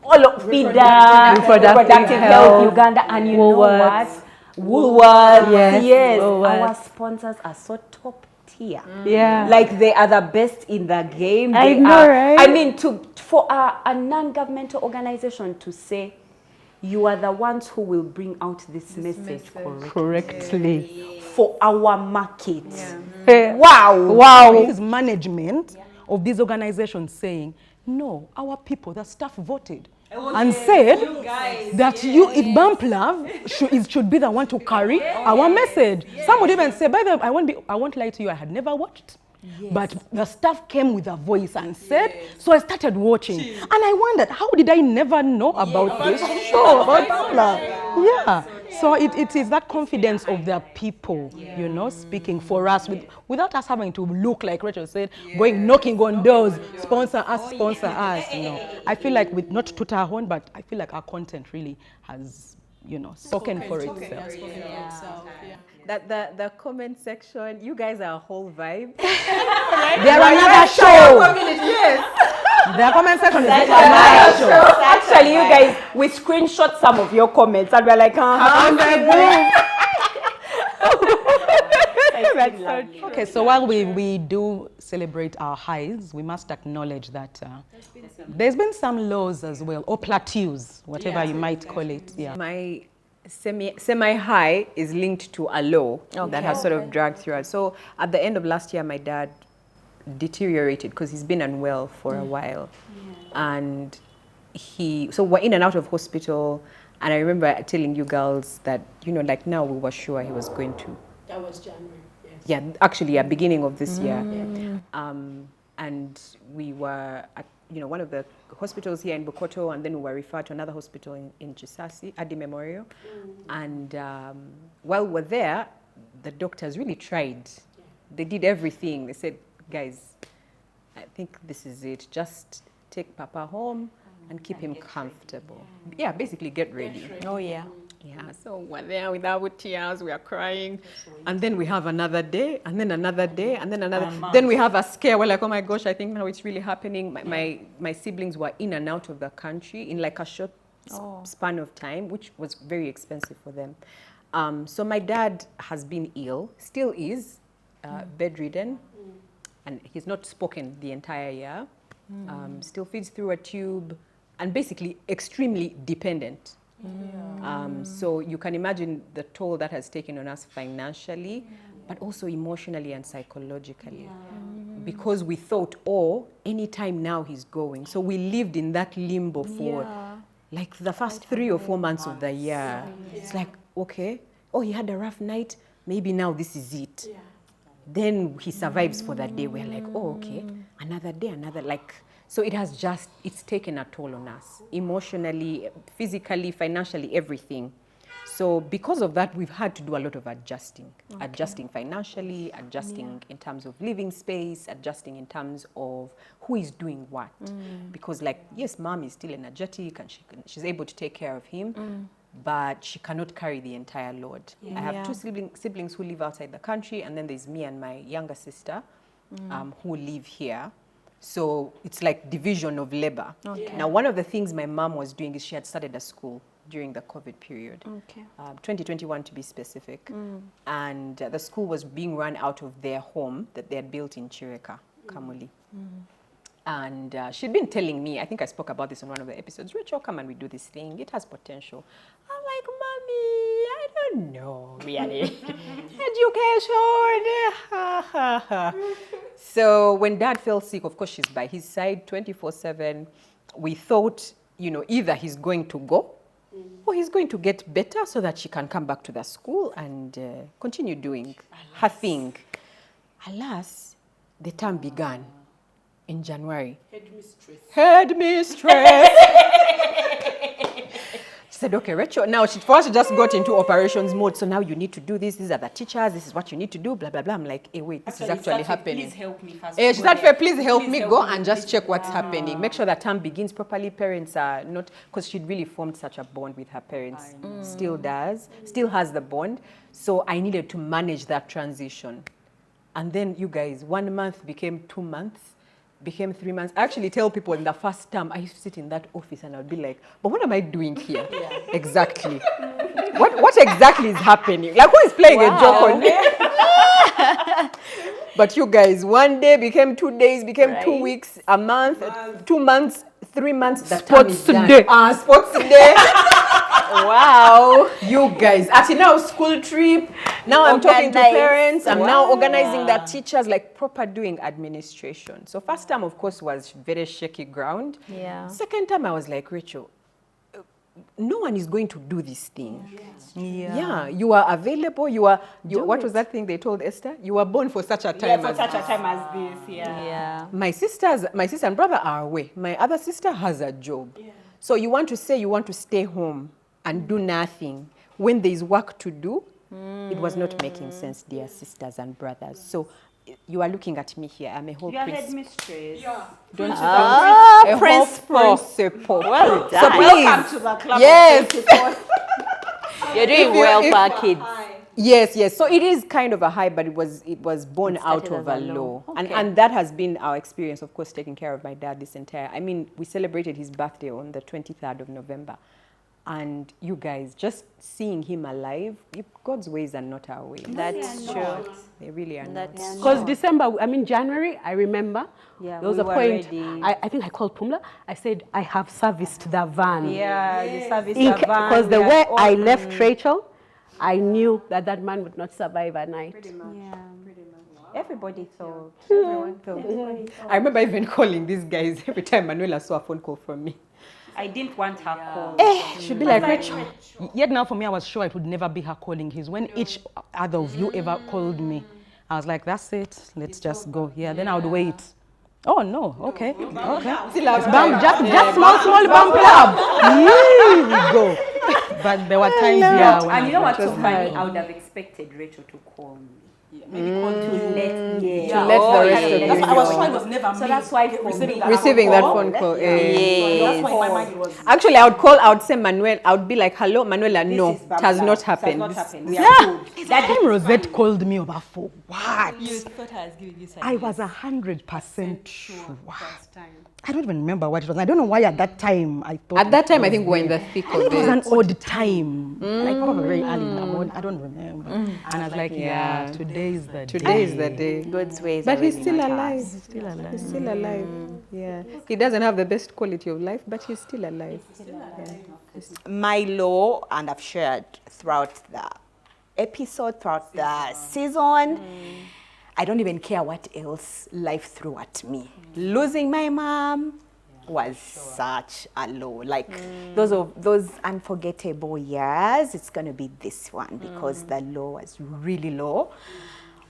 E: all of FIDA, Reproductive Health Uganda, and you know what? Woolworths. Yes.
F: Woolworths.
E: Our sponsors are so top tier.
F: Yeah.
E: Like they are the best in the game.
F: I
E: They
F: know,
E: are,
F: right?
E: I mean, for a non-governmental organization to say, you are the ones who will bring out this message
F: Correctly.
E: for our market.
B: Wow. This is management of these organizations saying, no, our people, the staff voted and said that if Bump Love should be the one to carry our message. Some would even say, by the way, I won't lie to you, I had never watched. But the staff came with a voice and said, so I started watching. And I wondered, how did I never know about this show, about Bump Love? Yeah. So it is that confidence of the people, you know, speaking for us without us having to look, like Rachel said, going knocking on doors, sponsor us, you know. I feel like with not to our own, but I feel like our content really has, you know, spoken for itself.
D: The comment section, you guys are a whole vibe.
B: They're another show.
D: Yes.
B: The comment section is another show.
E: Actually, you guys, we screenshot some of your comments and we're like,
B: Okay, so while we do celebrate our highs, we must acknowledge that there's been some lows as well, or plateaus, whatever you might call it. Yeah.
D: My semi-high is linked to a low that has sort of dragged through us. So at the end of last year, my dad deteriorated because he's been unwell for a while. And so we're in and out of hospital. And I remember telling you girls that, you know, like now we were sure he was going to.
C: That was January, yes.
D: Yeah, actually, beginning of this year. And we were at, you know, one of the hospitals here in Bukoto, and then we were referred to another hospital in Chisasi, Adi Memorial. And while we're there, the doctors really tried. They did everything. They said, guys, I think this is it. Just take Papa home and keep him comfortable. Yeah, basically get ready.
A: Oh, yeah.
D: Yeah, so we're there with our tears, we are crying. And then we have another day, and then another day, and then another. Then we have a scare. We're like, oh my gosh, I think now it's really happening. My siblings were in and out of the country in like a short span of time, which was very expensive for them. So my dad has been ill, still is, bedridden, and he's not spoken the entire year. Still feeds through a tube, and basically extremely dependent. So you can imagine the toll that has taken on us financially, but also emotionally and psychologically. Because we thought, anytime now he's going. So we lived in that limbo for like the first 3 or 4 months of the year. It's like, okay, he had a rough night, maybe now this is it. Then he survives for that day. We're like, oh, okay, another day, another, like, so it's taken a toll on us, emotionally, physically, financially, everything. So because of that, we've had to do a lot of adjusting. Adjusting financially, adjusting in terms of living space, adjusting in terms of who is doing what. Because like, yes, mom is still energetic and she's able to take care of him, but she cannot carry the entire load. I have two siblings who live outside the country, and then there's me and my younger sister who live here. So it's like division of labor. Now, one of the things my mom was doing is she had started a school during the COVID period, 2021 to be specific. And the school was being run out of their home that they had built in Chireka, Kamuli. And she'd been telling me, I think I spoke about this on one of the episodes, Rachel, come and we do this thing, it has potential. I'm like, Mommy, I don't know, really. Education. So when Dad fell sick, of course she's by his side 24/7. We thought, you know, either he's going to go or he's going to get better so that she can come back to the school and continue doing her thing. Alas, the term began in January. Headmistress. She said, okay, Rachel, now for us, she just got into operations mode. So now you need to do this. These are the teachers. This is what you need to do, blah, blah, blah. I'm like, hey, wait, this is actually happening.
C: Please help me first.
D: She said, please help me go and just check what's happening. Make sure that term begins properly. Parents are not, because she'd really formed such a bond with her parents. Still does, still has the bond. So I needed to manage that transition. And then you guys, 1 month became 2 months. Became 3 months. I actually tell people in the first term, I used to sit in that office and I'd be like, but what am I doing here? Exactly. What exactly is happening? Like, who is playing a joke on me? But you guys, 1 day became 2 days, became 2 weeks, a month, 2 months, 3 months.
B: Sports day.
D: Sports day. Wow. You guys, actually now school trip. Now I'm talking to parents. I'm now organizing the teachers, like proper doing administration. So first time, of course, was very shaky ground. Second time, I was like, Rachel, no one is going to do this thing. Yeah, you are available. What was that thing they told Esther? You were born for such a time as
E: such a time as this.
D: My sister and brother are away. My other sister has a job. So you want to say you want to stay home and do nothing when there is work to do? It was not making sense, dear sisters and brothers. So you are looking at me here. I'm a whole
E: Headmistress.
D: Don't you think? Principal.
A: Well done.
D: So please,
E: Welcome to the club.
D: yes.
A: You're doing well for our kids.
D: Yes. So it is kind of a high, but it was born out of a low. And that has been our experience, of course, taking care of my dad this entire, I mean, we celebrated his birthday on the 23rd of November. And you guys, just seeing him alive, God's ways are not our ways.
A: That's true.
D: They really are not.
F: Because January, I remember, there was a point, I think I called Pumla, I said, I have serviced the van.
E: The service the van.
F: Because the way I left Rachel, I knew that man would not survive a night.
E: Pretty much. Everybody thought.
D: Everyone thought. I remember even calling these guys every time Manuela saw a phone call from me.
E: I didn't want her call.
B: She'd be like, Rachel. Yet now for me, I was sure it would never be her calling his. When each other of you ever called me, I was like, that's it. Let's just go. Then I would wait. Oh, no. Okay. Just small bump club. Here we go. But there were times, when
E: And you know what's so funny? I would have expected Rachel to call me. Maybe call to let the rest of you know.
C: I was sure it was never me.
E: So that's why for
D: Receiving that phone call.
C: That's why in my mind it was.
D: Actually, I would say Manuel, I would be like, hello, Manuela, no, it has not happened.
E: We are good.
B: that time Rosette called me over for what?
C: You thought I was giving you
B: I was 100% sure. I don't even remember what it was. I don't know why at that time I thought.
D: At that time, I think we're in the thick of
B: it was an
D: it.
B: odd time, like probably very early in the morning. I don't remember. And I was like, today is the day.
D: Today is the day.
A: God's ways.
D: But
A: are
D: he's
A: really
D: still
A: not
D: alive.
A: ours.
D: He's still alive. Yeah. He doesn't have the best quality of life, but he's still alive.
A: My law, and I've shared throughout the episode, throughout the season, I don't even care what else life threw at me. Losing my mom was such a low. Like those unforgettable years, it's going to be this one because the low was really low.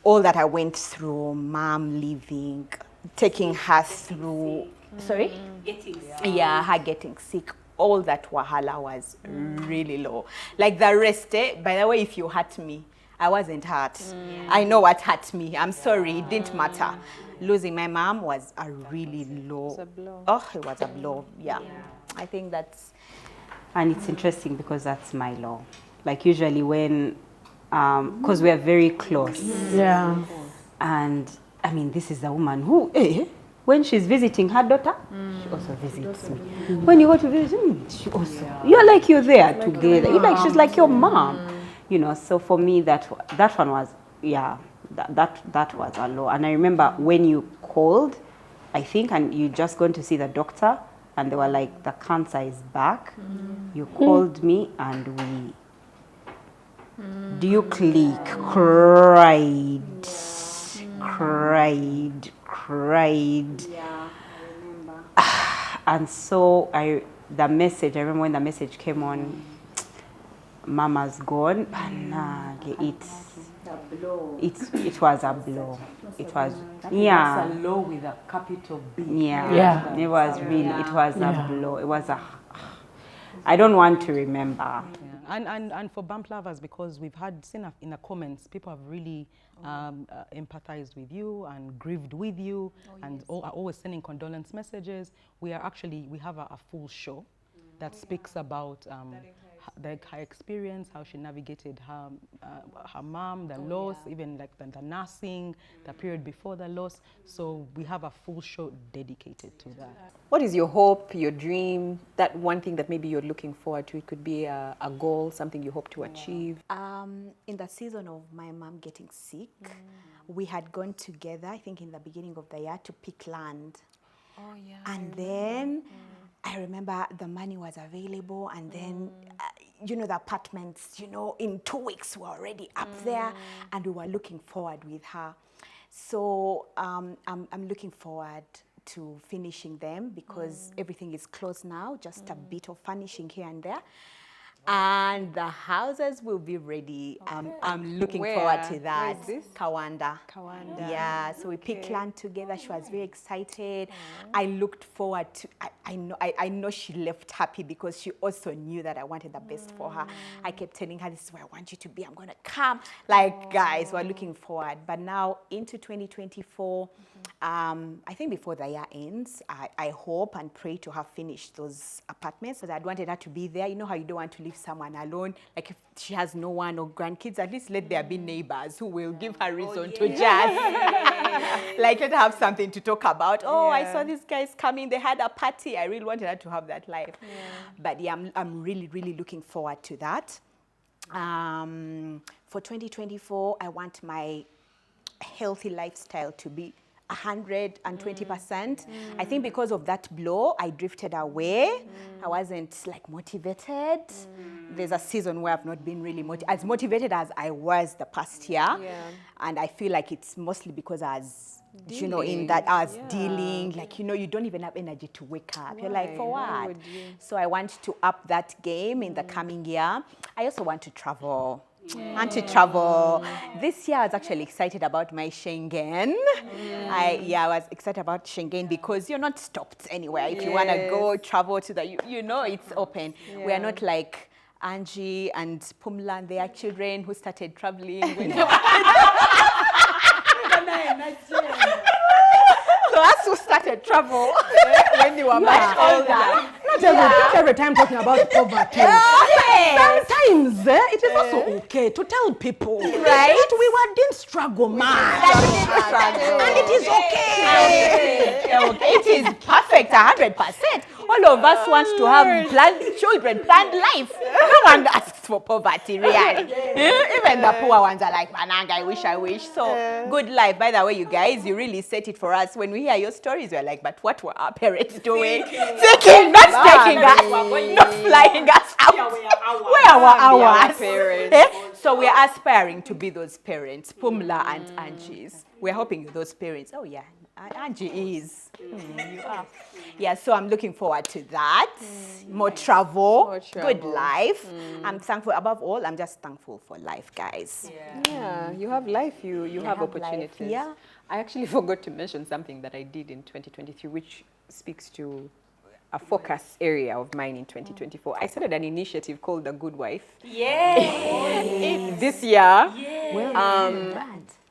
A: all that I went through, mom leaving, taking her through, sorry?
E: Getting sick.
A: Yeah, her getting sick. All that wahala was really low. Like the rest, by the way, if you hurt me, I wasn't hurt. I know what hurt me. I'm sorry, it didn't matter. Losing my mom was a really low. It was a blow. Oh, it was a blow. Yeah. I think that's.
E: And it's interesting because that's my law. Like usually when, because we are very close.
F: Yeah.
E: And I mean, this is a woman who, when she's visiting her daughter, she also visits me. When you go to visit me, she also, you're like you're there together. You're like, she's like your mom. You know, so for me, that one was, yeah, that was a low. And I remember when you called, I think, and you just going to see the doctor, and they were like, the cancer is back. You called me, and we, do you click? Cried. Yeah, I remember. And so the message, I remember when the message came on, Mama's gone, and it was a blow. It was, yeah.
C: It's a low with a capital B.
E: Yeah. It was really, it was a blow. It was I don't want to remember.
B: And for bump lovers, because we've seen in the comments, people have really empathized with you and grieved with you, and are always sending condolence messages. We have a full show that speaks about her experience, how she navigated her mom, the loss, even like the nursing, the period before the loss. So we have a full show dedicated to that.
D: What is your hope, your dream, that one thing that maybe you're looking forward to? It could be a goal, something you hope to achieve.
A: In the season of my mom getting sick, we had gone together, I think in the beginning of the year, to pick land. Oh, yeah. And then I remember the money was available, and then, the apartments, in 2 weeks were already up there, and we were looking forward with her. So I'm looking forward to finishing them because everything is closed now, just a bit of furnishing here and there. And the houses will be ready. I'm looking forward to that.
D: Where is this?
A: Kawanda. Yeah, so we picked land together. She was very excited. I looked forward to, I know she left happy because she also knew that I wanted the best for her. I kept telling her, this is where I want you to be. I'm going to come. Like, guys, we're looking forward. But now into 2024, I think before the year ends, I hope and pray to have finished those apartments because I'd wanted her to be there. You know how you don't want to leave someone alone. Like if she has no one or grandkids, at least let there be neighbors who will give her reason to just like let her have something to talk about. I saw these guys coming. They had a party. I really wanted her to have that life. But yeah, I'm really, really looking forward to that. For 2024, I want my healthy lifestyle to be 120%. I think because of that blow, I drifted away. I wasn't like motivated. There's a season where I've not been really as motivated as I was the past year. And I feel like it's mostly because I was, in that I was dealing, like, you don't even have energy to wake up. You're like, for what? So I want to up that game in the coming year. I also want to travel. And to travel. This year I was actually excited about my Schengen. I was excited about Schengen because you're not stopped anywhere. If you want to go travel to the, it's open. We are not like Angie and Pumla and their children who started traveling when they were So us who started travel when they were much older.
B: Not every time talking about poverty. Sometimes it is also okay to tell people that we didn't struggle much. And it is okay.
A: It is perfect, 100%. All of us want to have planned children, planned life. No one asks for poverty, really. Even the poor ones are like, Mananga, I wish. So, good life. By the way, you guys, you really set it for us. When we hear your stories, we're like, but what were our parents doing? Thinking, not taking us, not flying us out. Where were ours? So we're aspiring to be those parents, Pumla and Angie's. We're hoping those parents, Angie is. You are. Yeah, so I'm looking forward to that. More travel, good life. I'm thankful. Above all, I'm just thankful for life, guys.
D: Yeah, you have life, you have
A: have life,
D: opportunities.
A: yeah.
D: I actually forgot to mention something that I did in 2023, which speaks to a focus area of mine in 2024. I started an initiative called The Good Wife. This year.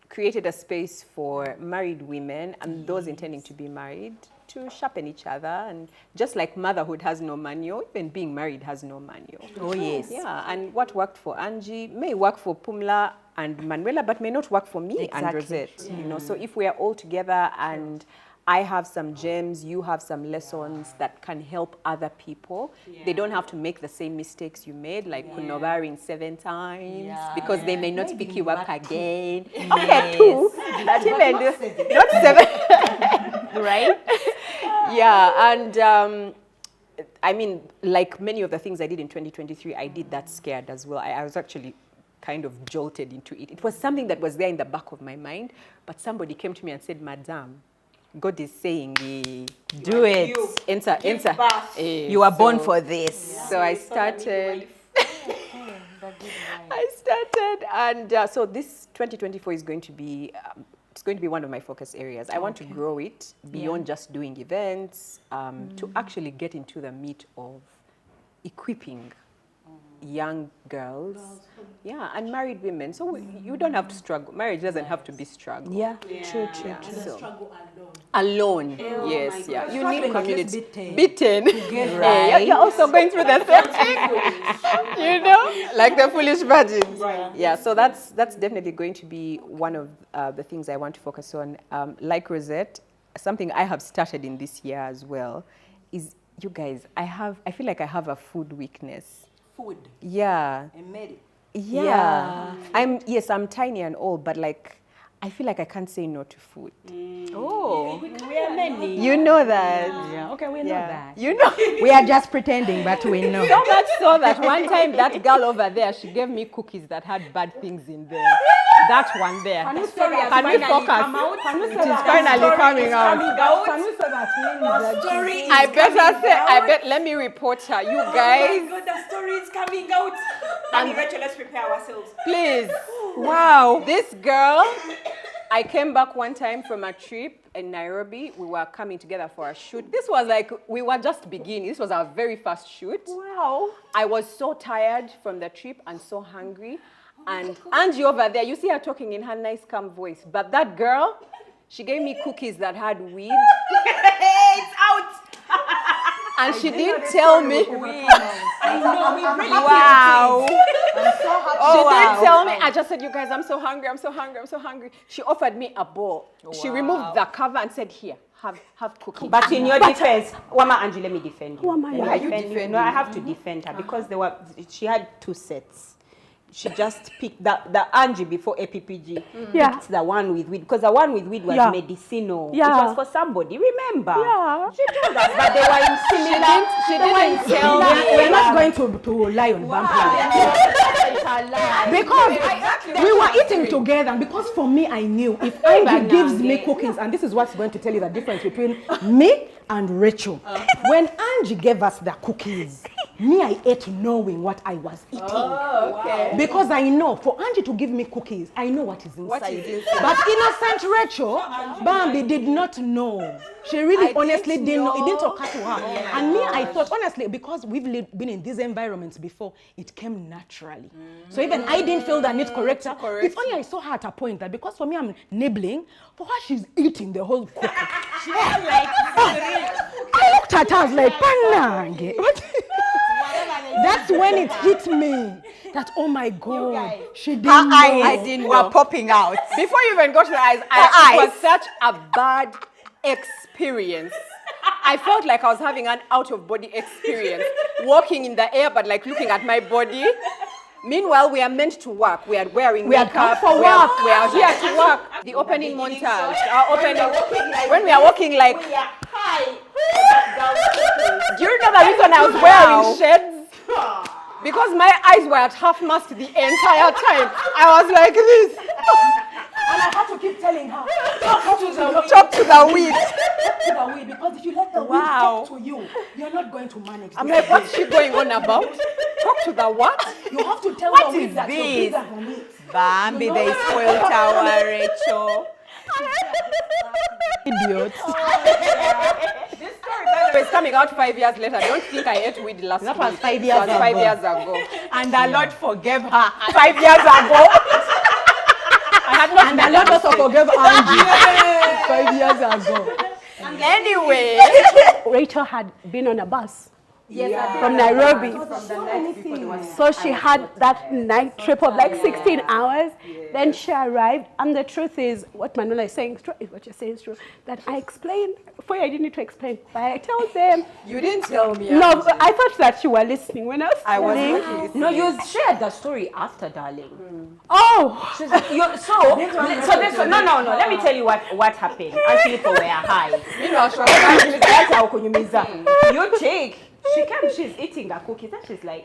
D: Created a space for married women and those intending to be married to sharpen each other. And just like motherhood has no manual, even being married has no manual.
A: Oh, yes.
D: Yeah, and what worked for Angie may work for Pumla and Manuela, but may not work for me and Rosette. You know, so if we are all together and I have some gems, you have some lessons that can help other people. They don't have to make the same mistakes you made, like kunovaring 7 times, because they may not pick you up again. Okay, 2. Not even, not 7. Right? Yeah, and I mean, like many of the things I did in 2023, I did that scared as well. I was actually kind of jolted into it. It was something that was there in the back of my mind, but somebody came to me and said, Madam, God is saying,
A: Do it.
D: Enter.
A: You are born for this.
D: So I started. And so this 2024 is going to be. It's going to be one of my focus areas. I want to grow it beyond just doing events, to actually get into the meat of equipping young girls, and married women. So you don't have to struggle. Marriage doesn't have to be struggle.
A: Yeah, true.
D: So,
C: Struggle
D: alone. Yes, yeah. You need community.
C: Beaten.
D: Beaten. Yeah, you're also going through the same thing. You know, like the foolish virgins. Yeah. So that's definitely going to be one of the things I want to focus on. Like Rosette, something I have started in this year as well is, you guys, I feel like I have a food weakness.
C: Food.
D: Yeah.
C: And made it.
D: Yeah. I'm tiny and all, but like, I feel like I can't say no to food.
A: Oh.
C: We are many.
D: You know that.
B: Yeah, okay, we know that.
D: You know.
B: We are just pretending, but we know.
D: So much so that one time that girl over there, she gave me cookies that had bad things in there. That one there. Can we focus? It is finally coming out. Let me report her. You guys.
C: God, the story is coming out. And Rachel, let's prepare ourselves.
D: Please. Wow. This girl, I came back one time from a trip in Nairobi. We were coming together for a shoot. This was like, we were just beginning. This was our very first shoot.
A: Wow.
D: I was so tired from the trip and so hungry. And Angie over there, you see her talking in her nice, calm voice. But that girl, she gave me cookies that had weed.
C: It's out.
D: And she didn't tell me.
C: I know. We really
A: Wow.
D: She didn't tell me. I just said, you guys, I'm so hungry. She offered me a bowl. She removed the cover and said, here, have cookies.
E: But in your defense, Wama Angie, let me defend you.
D: Why are you defending?
E: No, I have to defend her because she had 2 sets. She just picked the Angie before APPG. Picked the one with weed because the one with weed was medicinal. It was for somebody. Remember? Yeah. She told us, but they were in similar.
D: She didn't tell me.
B: We're not going to lie on Vampire. Because we were eating together. And because for me, I knew if Angie gives me cookies, and this is what's going to tell you the difference between me and Rachel. When Angie gave us the cookies, me, I ate knowing what I was eating.
D: Oh, okay.
B: Because I know, for Angie to give me cookies, I know what is inside.
D: What is inside?
B: But innocent Rachel, Bambi did not know. She really honestly didn't know. It didn't occur to her. And me, I thought, honestly, because we've been in these environments before, it came naturally. So even I didn't feel the need to correct her. If only I saw her at a point that because for me, I'm nibbling, for her, she's eating the whole cookie. I looked at her, I was like, Panange. That's when it hit me that, oh my God, she didn't know.
A: I didn't were popping out.
D: Before you even got to the eyes, it was such a bad experience. I felt like I was having an out-of-body experience, walking in the air, but like looking at my body. Meanwhile, we are meant to work. We are wearing makeup.
B: For work.
D: We are here to work. The opening montage. When we are walking like.
C: We are high.
D: Do you know the reason I was wearing shades? Because my eyes were at half mast the entire time. I was like this.
B: And
C: I had to keep telling her, talk to the weed.
D: Talk to the weed.
C: Talk to the weed, because if you let the weed talk to you, you're not going to manage.
D: I'm like, what's she going on about? Talk to the what?
C: You have to tell
A: What
C: the weed
A: is
C: that you're
A: this?
C: bigger than it.
A: Bambi, they spoiled our Rachel.
B: Idiot.
D: This story, by the way, is coming out 5 years later. I don't think I ate weed last
B: That
D: week.
B: was 5
D: It
B: years
D: was 5
B: ago.
D: years ago.
A: And the Lord forgave her 5 years ago.
D: I had not
B: And a lot also forgave Angie 5 years ago.
A: Anyway.
F: Rachel had been on a bus from Nairobi. So she had that night trip of like 16 hours. Then she arrived, and the truth is, what Manuela is saying is true, is what you're saying is true, that I explained, for you I didn't need to explain, but I told them.
D: You didn't tell me.
F: No, I thought that you were listening when I was telling.
E: No, you shared the story after, darling.
F: Oh!
E: So let me tell you what happened. Actually, people were high. You take. She came, she's eating the cookies, and she's like,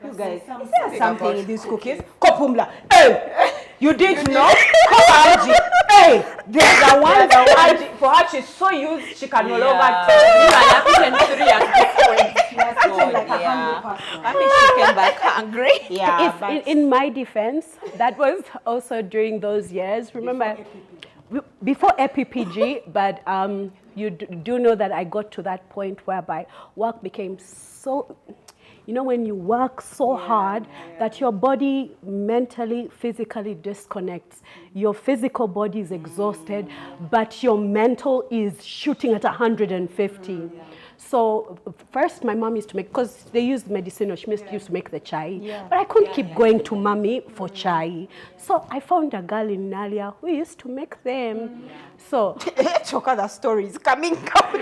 E: you guys, is there something in these cookies? Kopumla, hey, you didn't know? Angie, hey, there's a one Angie, for her, she's so used, she can no longer tell.
A: I mean, she came back hungry.
F: If, in my defense, that was also during those years. Remember, before EPPG, but you do know that I got to that point whereby work became so, you know, when you work so hard that your body mentally, physically disconnects. Your physical body is exhausted, but your mental is shooting at 150. So first my mom used to make, because they used medicinal, she used to make the chai. But I couldn't keep going to mommy for chai. So I found a girl in Nalia who used to make them. So
A: The story is coming out.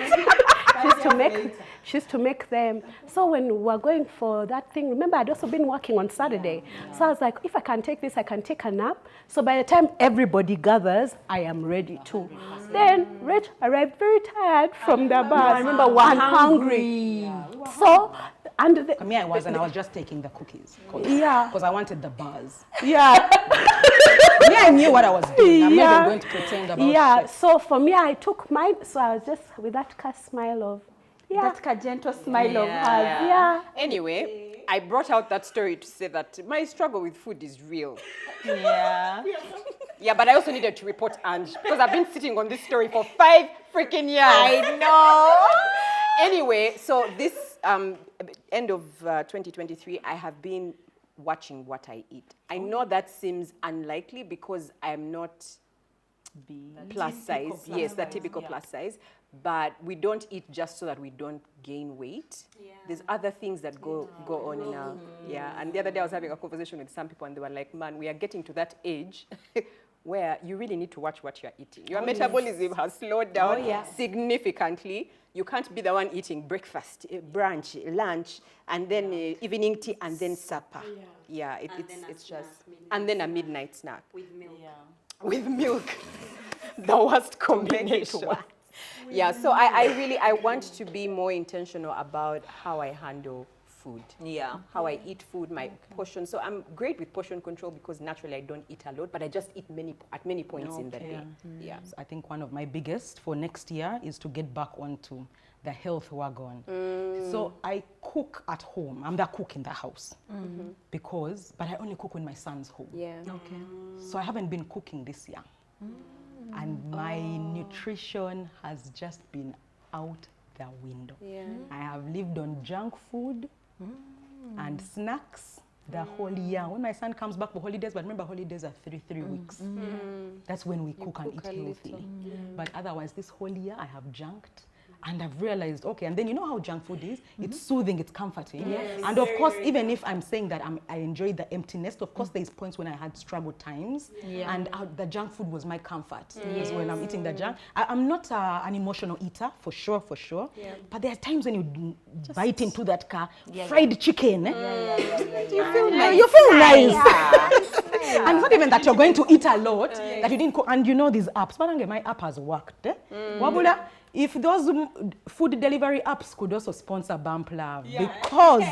F: she used to make them. So when we were going for that thing, remember I'd also been working on Saturday. So I was like, if I can take this, I can take a nap. So by the time everybody gathers, I am ready too. Then Rich arrived very tired from the bus. I remember one hungry. So, and
B: For me, I was just taking the cookies.
F: Yeah.
B: Because I wanted the buzz.
F: yeah.
B: Me, I knew what I was doing. I'm not
F: Yeah.
B: even going to pretend about
F: Yeah,
B: shit.
F: so for me, I took mine. So I was just with that smile of,
E: That gentle smile of hers.
F: yeah.
D: Anyway, I brought out that story to say that my struggle with food is real.
A: Yeah.
D: Yeah, but I also needed to report Ange because I've been sitting on this story for 5 freaking years.
A: I know.
D: Anyway, so this end of 2023, I have been watching what I eat. I know that seems unlikely because I'm not plus size. Yes, the typical plus size. But we don't eat just so that we don't gain weight. There's other things that go on in our, And the other day I was having a conversation with some people and they were like, man, we are getting to that age where you really need to watch what you're eating. Your metabolism has slowed down significantly. You can't be the one eating breakfast, brunch, lunch, and then evening tea, and then supper. It's just, and then a midnight snack. With milk. With milk. The worst combination. Yeah, so I want to be more intentional about how I handle food.
A: Yeah.
D: How I eat food, my portion. So I'm great with portion control because naturally I don't eat a lot, but I just eat at many points in the day. Yeah.
B: I think one of my biggest for next year is to get back onto the health wagon. So I cook at home. I'm the cook in the house. But I only cook when my son's home.
D: Yeah.
B: Okay. So I haven't been cooking this year. And my nutrition has just been out the window.
D: Yeah.
B: I have lived on junk food and snacks the whole year. When my son comes back for holidays, but remember holidays are three weeks. That's when we cook and eat healthy. But otherwise, this whole year I have junked. And I've realized, okay, and then you know how junk food is? It's soothing, it's comforting. Yes. And of course, even if I'm saying that I enjoy the emptiness, of course, there's points when I had struggle times. And the junk food was my comfort. Is when I'm eating the junk. I'm not an emotional eater, for sure. But there are times when you bite into that fried chicken. You feel nice. You feel nice. And it's not even that you're going to eat a lot, that you didn't cook. And you know these apps. My app has worked. Wabula, if those food delivery apps could also sponsor Bampla, because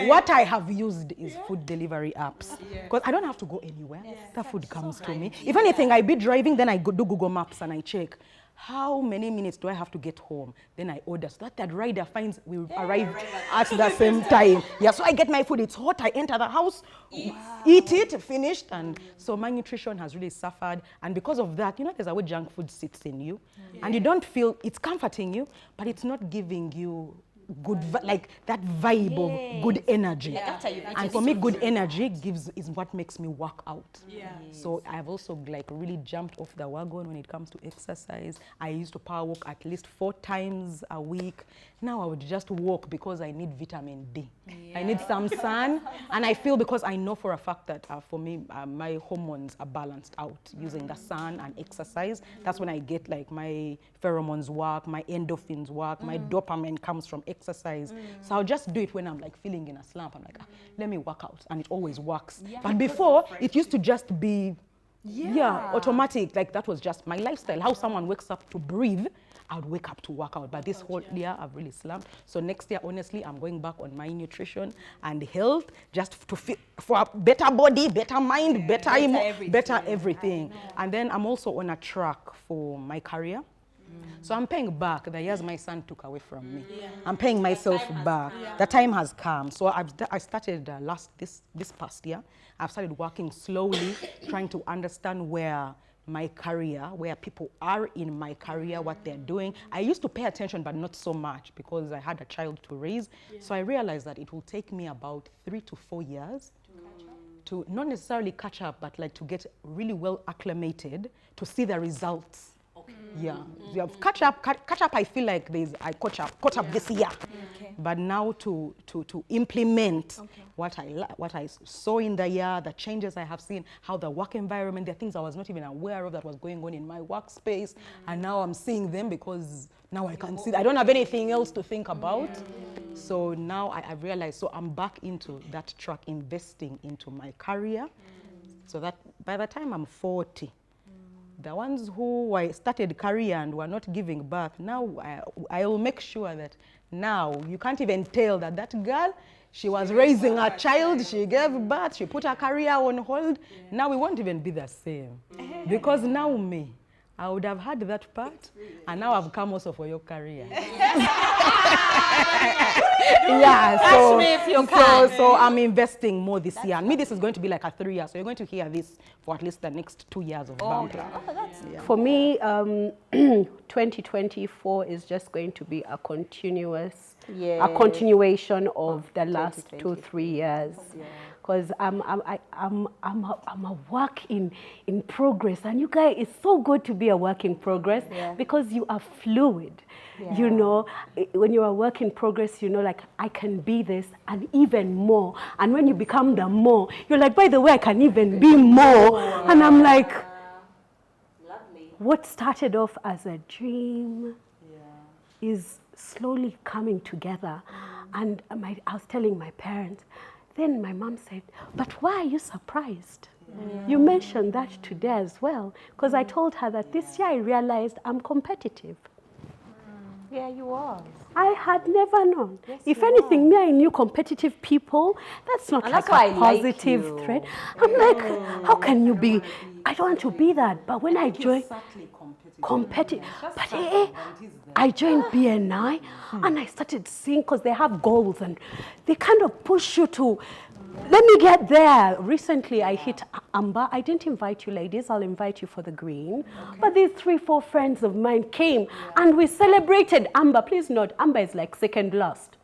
B: what I have used is food delivery apps. Because I don't have to go anywhere. The food comes to me. If anything, I be driving, then I go do Google Maps and I check. How many minutes do I have to get home? Then I order so that rider finds we arrive at the same time. Yeah, so I get my food. It's hot. I enter the house, eat it, finished. And so my nutrition has really suffered. And because of that, you know, there's a way junk food sits in you. And you don't feel, it's comforting you, but it's not giving you good, like that vibe of good energy. And for me, good energy is what makes me work out. So I've also like really jumped off the wagon when it comes to exercise. I used to power walk at least 4 times a week. Now I would just walk because I need vitamin D. I need some sun, and I feel, because I know for a fact that for me, my hormones are balanced out using the sun and exercise. That's when I get like my pheromones work, my endorphins work, my dopamine comes from exercise. So I'll just do it when I'm like feeling in a slump. I'm like, let me work out, and it always works. But before, it used to just be automatic. Like that was just my lifestyle. How someone wakes up to breathe, I would wake up to work out. But this whole year, I've really slumped. So next year, honestly, I'm going back on my nutrition and health, just to fit for a better body, better mind, better everything. And then I'm also on a track for my career. So I'm paying back the years my son took away from me. I'm paying myself back. The time has come. So I started this past year. I've started working slowly, trying to understand where my career, where people are in my career, what they're doing. I used to pay attention, but not so much, because I had a child to raise. So I realized that it will take me about 3 to 4 years to not necessarily catch up, but like to get really well acclimated, to see the results. Yeah, catch up. I feel like I caught up this year, but now to implement what I saw in the year, the changes I have seen, how the work environment, there are things I was not even aware of that was going on in my workspace, and now I'm seeing them because now I can see. I don't have anything else to think about, so now I realize. So I'm back into that track, investing into my career, so that by the time I'm 40. The ones who I started career and were not giving birth, now I will make sure that now you can't even tell that girl, she was raising a child, she gave birth, she put her career on hold. Now we won't even be the same. Because now I would have had that part, and now I've come also for your career. So I'm investing more this year. And this is going to be like a 3 years. So you're going to hear this for at least the next 2 years of Bampla.
F: For me, 2024 is just going to be a continuation of the last 2-3 years. Because I'm a work in progress, and you guys, it's so good to be a work in progress because you are fluid. You know, when you're a work in progress, you know, like I can be this and even more. And when you become the more, you're like, by the way, I can even be more. And I'm like, what started off as a dream is slowly coming together. And I was telling my parents. Then my mom said, but why are you surprised? You mentioned that today as well, because I told her that this year I realized I'm competitive.
E: Yeah, you are.
F: I had never known. If anything, me, I knew competitive people. That's not like a positive threat. I'm like, how can you be? I don't want to be that. But when I joined competitive, but I joined BNI and I started seeing, because they have goals and they kind of push you to, let me get there. Recently, I hit Amber. I didn't invite you ladies. I'll invite you for the green. But these 3-4 friends of mine came and we celebrated Amber. Please note, Amber is like second last.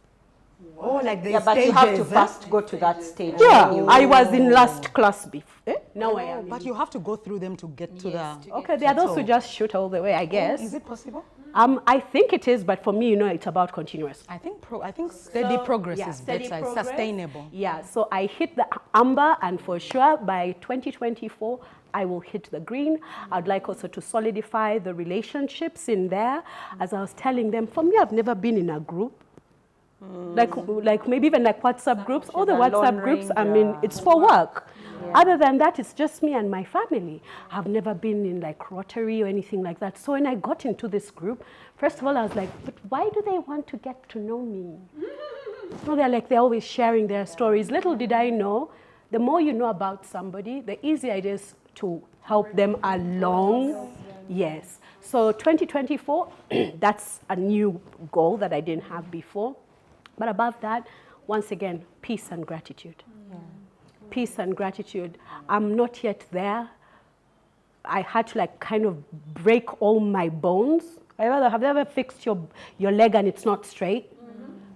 B: Oh, like the
E: but you have to first go to that stage.
F: Yeah, I was in last class before. Now I am.
B: But you have to go through them to get to the...
F: Okay, there are those who just shoot all the way, I guess.
B: Is it possible?
F: I think it is, but for me, you know, it's about continuous.
B: I think steady progress is better, it's sustainable.
F: Yeah, so I hit the amber, and for sure by 2024, I will hit the green. I'd like also to solidify the relationships in there. As I was telling them, for me, I've never been in a group. Like maybe even like WhatsApp groups. All the WhatsApp groups, I mean, it's for work. Other than that, it's just me and my family. I've never been in like Rotary or anything like that. So when I got into this group, first of all, I was like, but why do they want to get to know me? No, they're always sharing their stories. Little did I know, the more you know about somebody, the easier it is to help them along. Yes. So 2024, that's a new goal that I didn't have before. But above that, once again, peace and gratitude. Peace and gratitude. I'm not yet there. I had to like kind of break all my bones. Have you ever fixed your leg and it's not straight?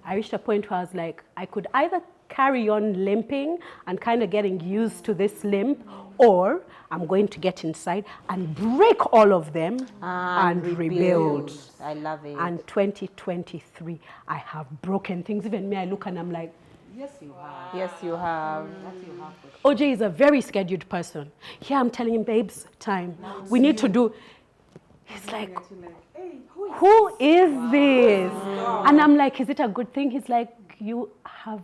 F: I reached a point where I was like, I could either carry on limping and kind of getting used to this limp, or I'm going to get inside and break all of them and rebuild.
E: I love it.
F: And 2023, I have broken things. Even me, I look and I'm like,
E: Yes, you have. Yes, you have.
F: OJ is a very scheduled person. Here I'm telling him, babes, time. We need to do. He's like, who is this? And I'm like, is it a good thing? He's like, you have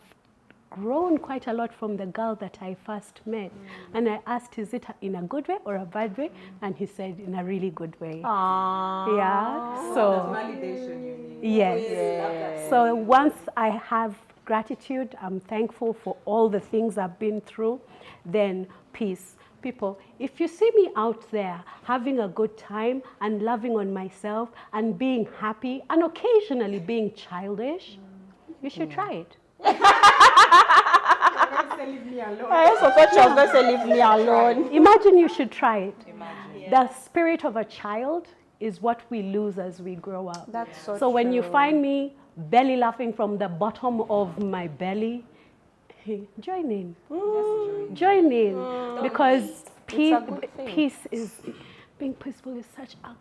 F: grown quite a lot from the girl that I first met. And I asked, is it in a good way or a bad way? And he said, in a really good way.
E: Aww.
F: Yeah. So
D: Validation you need.
F: yes. So once I have gratitude, I'm thankful for all the things I've been through, then peace. People, if you see me out there having a good time and loving on myself and being happy and occasionally being childish, you should try it.
E: I also thought you were going to say leave me alone.
F: Imagine you should try it. The spirit of a child is what we lose as we grow up.
E: That's so
F: So when you
E: true.
F: find me belly laughing from the bottom of my belly, join in. Join in. Because peace is, being peaceful is such a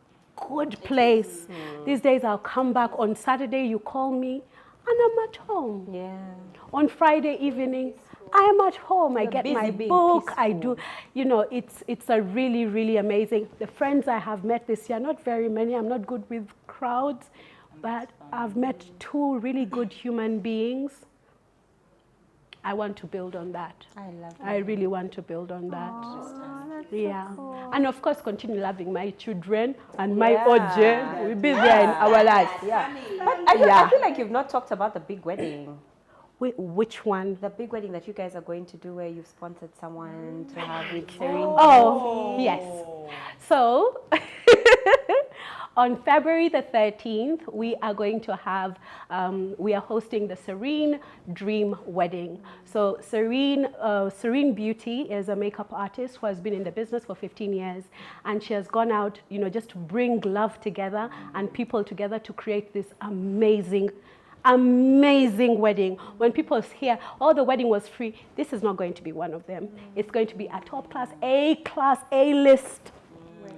F: good place. These days I'll come back on Saturday, you call me, and I'm at home.
E: Yeah.
F: On Friday evening, I am at home. I get my
E: busy being
F: book. I
E: peaceful.
F: do, you know, it's a really, really amazing. The friends I have met this year, not very many. I'm not good with crowds, but I've met 2 really good human beings. I want to build on that.
E: I love it.
F: I really want to build on that. Yeah. And of course, continue loving my children and my OJ. We'll be there in our lives.
E: Yeah. But I feel like you've not talked about the big wedding.
F: Which one?
E: The big wedding that you guys are going to do where you've sponsored someone to have with Serene.
F: Oh, yes. So, on February the 13th, we are going to have, we are hosting the Serene Dream Wedding. So Serene Beauty is a makeup artist who has been in the business for 15 years. And she has gone out, you know, just to bring love together and people together to create this amazing wedding. When people hear, oh, the wedding was free, this is not going to be one of them. It's going to be a top class, A-list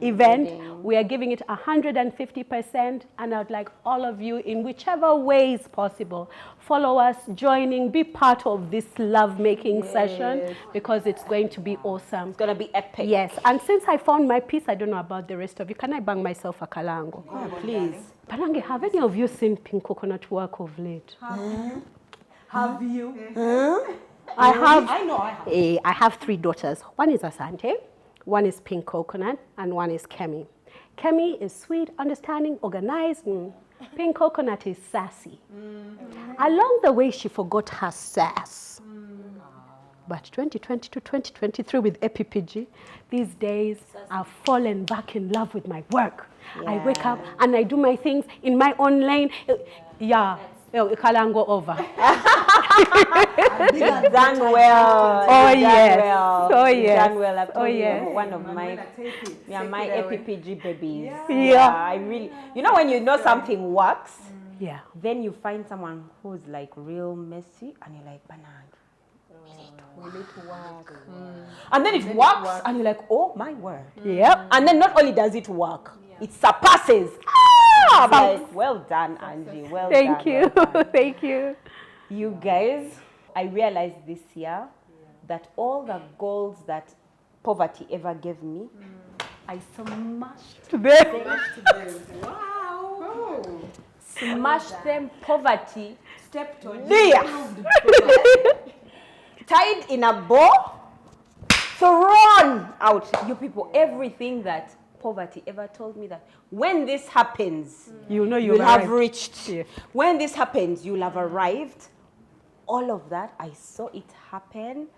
F: event. We are giving it 150%, and I'd like all of you, in whichever way is possible, follow us, joining, be part of this love-making session, because it's going to be awesome.
E: It's going to be epic.
F: Yes, and since I found my peace, I don't know about the rest of you. Can I bang myself a kalango?
E: Oh, please.
F: Panange, have any of you seen Pink Coconut work of late?
C: Have you?
F: I have.
C: I know I have.
F: I have 3 daughters. One is Asante, one is Pink Coconut, and one is Kemi. Kemi is sweet, understanding, organized. Pink Coconut is sassy. Along the way, she forgot her sass. But 2020 to 2023 with EPPG, these days I've fallen back in love with my work. I wake up and I do my things in my own lane. It can't go over.
E: Done well.
F: Oh,
E: Done
F: yes.
E: well.
F: Oh, yes.
E: Done well. I've told
F: Oh,
E: you,
F: yes.
E: one of my EPPG babies.
F: Yeah.
E: I really, you know, when you know something works,
F: Yeah.
E: then you find someone who's like real messy, and you're like, Banana. We need to work. And then it works, and you're like, oh my word.
F: Yep.
E: And then not only does it work, it surpasses. I'm like, well done, Angie. Well done.
F: Thank you.
E: well done.
F: Thank you.
E: You guys, I realized this year that all the goals that poverty ever gave me, I smashed smashed them. Poverty
C: Stepped on
E: there, tied in a bow, thrown out. You people, everything that poverty ever told me that when this happens,
F: You know
E: you'll have
F: arrived.
E: reached.
F: Yeah.
E: When this happens, you'll have arrived. All of that, I saw it happen.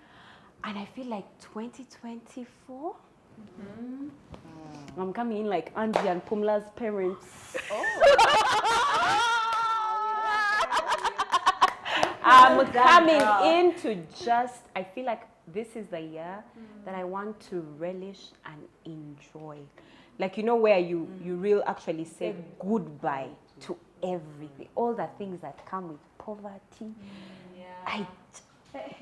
E: And I feel like 2024, I'm coming in like Angie and Pumla's parents. I'm coming in to just, I feel like this is the year that I want to relish and enjoy. Like, you know, where you real actually say goodbye to everything, all the things that come with poverty.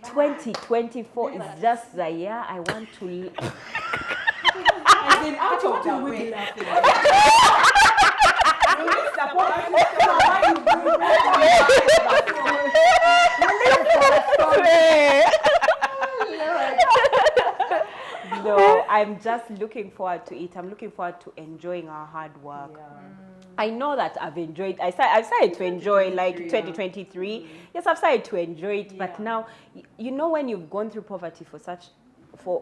E: 2024 is just the year I want to.
C: As in out of the way.
E: No, I'm just looking forward to it. I'm looking forward to enjoying our hard work. I know that I've enjoyed. I've started to enjoy like 2023. Yes, I've started to enjoy it. But now, you know, when you've gone through poverty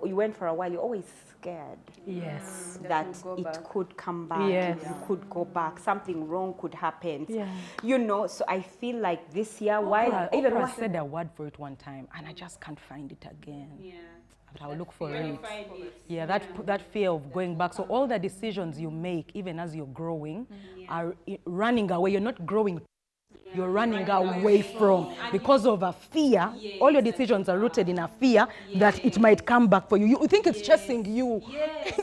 E: you went for a while, you're always scared.
F: Yes.
E: That it could come back.
F: Yes.
E: You could go back. Something wrong could happen.
F: Yeah.
E: You know, so I feel like this year,
B: Oprah said a word for it one time, and I just can't find it again. Yeah. But I'll look for it. Yeah, that fear of going back. So all the decisions you make, even as you're growing, are running away. You're not growing. You're running away from because of a fear. All your decisions are rooted in a fear that it might come back for you. You think it's chasing you.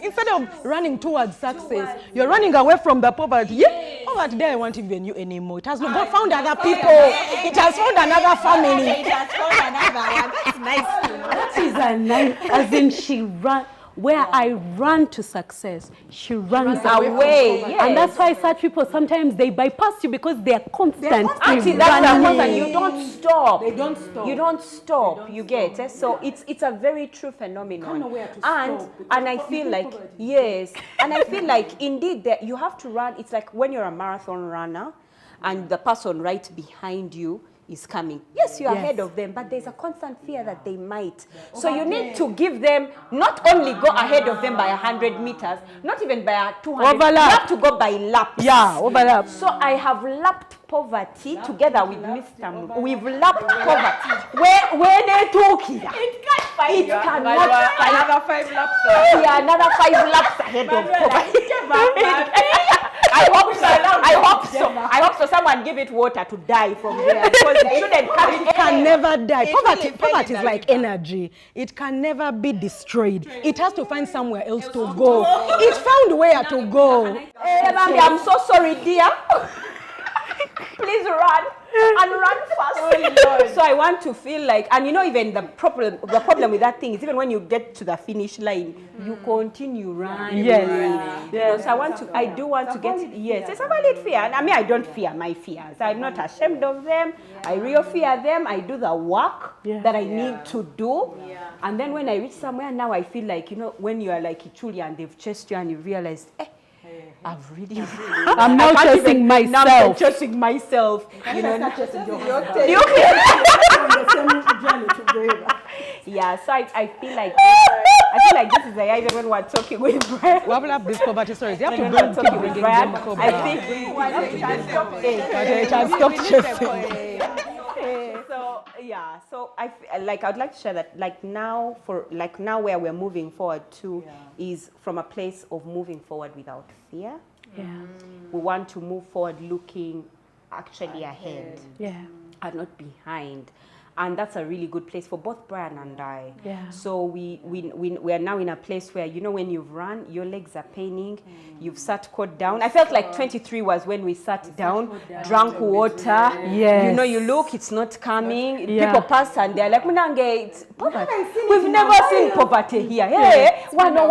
B: Instead of running towards success, you're running away from the poverty. Oh, that day I won't even you anymore. It has not God found other people. It has found another family.
A: It has found another one. It's nice to know.
F: That is a nice, as in she ran, where I run to success, she runs
E: away. Yes.
F: And that's why such people, sometimes they bypass you because they are constantly
E: Auntie, that's the one, and
F: running.
E: you don't stop.
C: They don't stop.
E: You don't stop. You get it? So it's a very true phenomenon.
C: Nowhere to
E: And
C: stop, because
E: and I feel like yes, and I feel like indeed that you have to run. It's like when you're a marathon runner, and the person right behind you is coming. Yes, you are ahead of them, but there's a constant fear that they might. So you need to give them, not only go ahead of them by 100 meters, not even by 200.
F: Overlap.
E: You have to go by laps.
F: Yeah, overlap.
E: So I have lapped poverty together with Mr. We've lapped poverty. When they took here, it cannot find
A: Another 5 laps.
E: yeah, another 5 laps ahead of poverty. I hope so. Someone give it water to die from there because it shouldn't come.
B: It can never die. Poverty is like energy. It can never be destroyed. It has to find somewhere else to go. It found where to go.
E: Hey, Bambi, I'm so sorry, dear. Please run and run fast. So I want to feel like, and you know, even the problem with that thing is even when you get to the finish line, you continue running.
F: Yes.
E: You know, so I do want to get, yes, it's a valid fear. And I mean, I don't fear my fears. I'm not ashamed of them. I real fear them. I do the work that I need to do. And then when I reach somewhere, now I feel like, you know, when you are like Ichuli and they've chased you and you realize, I've really
F: I'm now chasing myself.
E: Now I'm chasing myself. You know, yeah, so I feel like this is the year even when we're talking with Brian.
B: We have this poverty stories. You have to
E: When
B: bring
E: we're talking with Brian,
B: them
E: I think
B: it has stopped chasing.
E: So I'd like to share that now where we're moving forward to is from a place of moving forward without fear.
F: Yeah.
E: We want to move forward looking actually ahead.
F: Yeah.
E: And not behind. And that's a really good place for both Brian and I.
F: Yeah.
E: So we are now in a place where, you know, when you've run, your legs are paining, you've sat caught down. I felt like 23 was when we sat down, drank water.
F: Yes.
E: You know, you look, it's not coming. People pass and they're like, Munange, it's poverty. We've never seen poverty here. Hey, poverty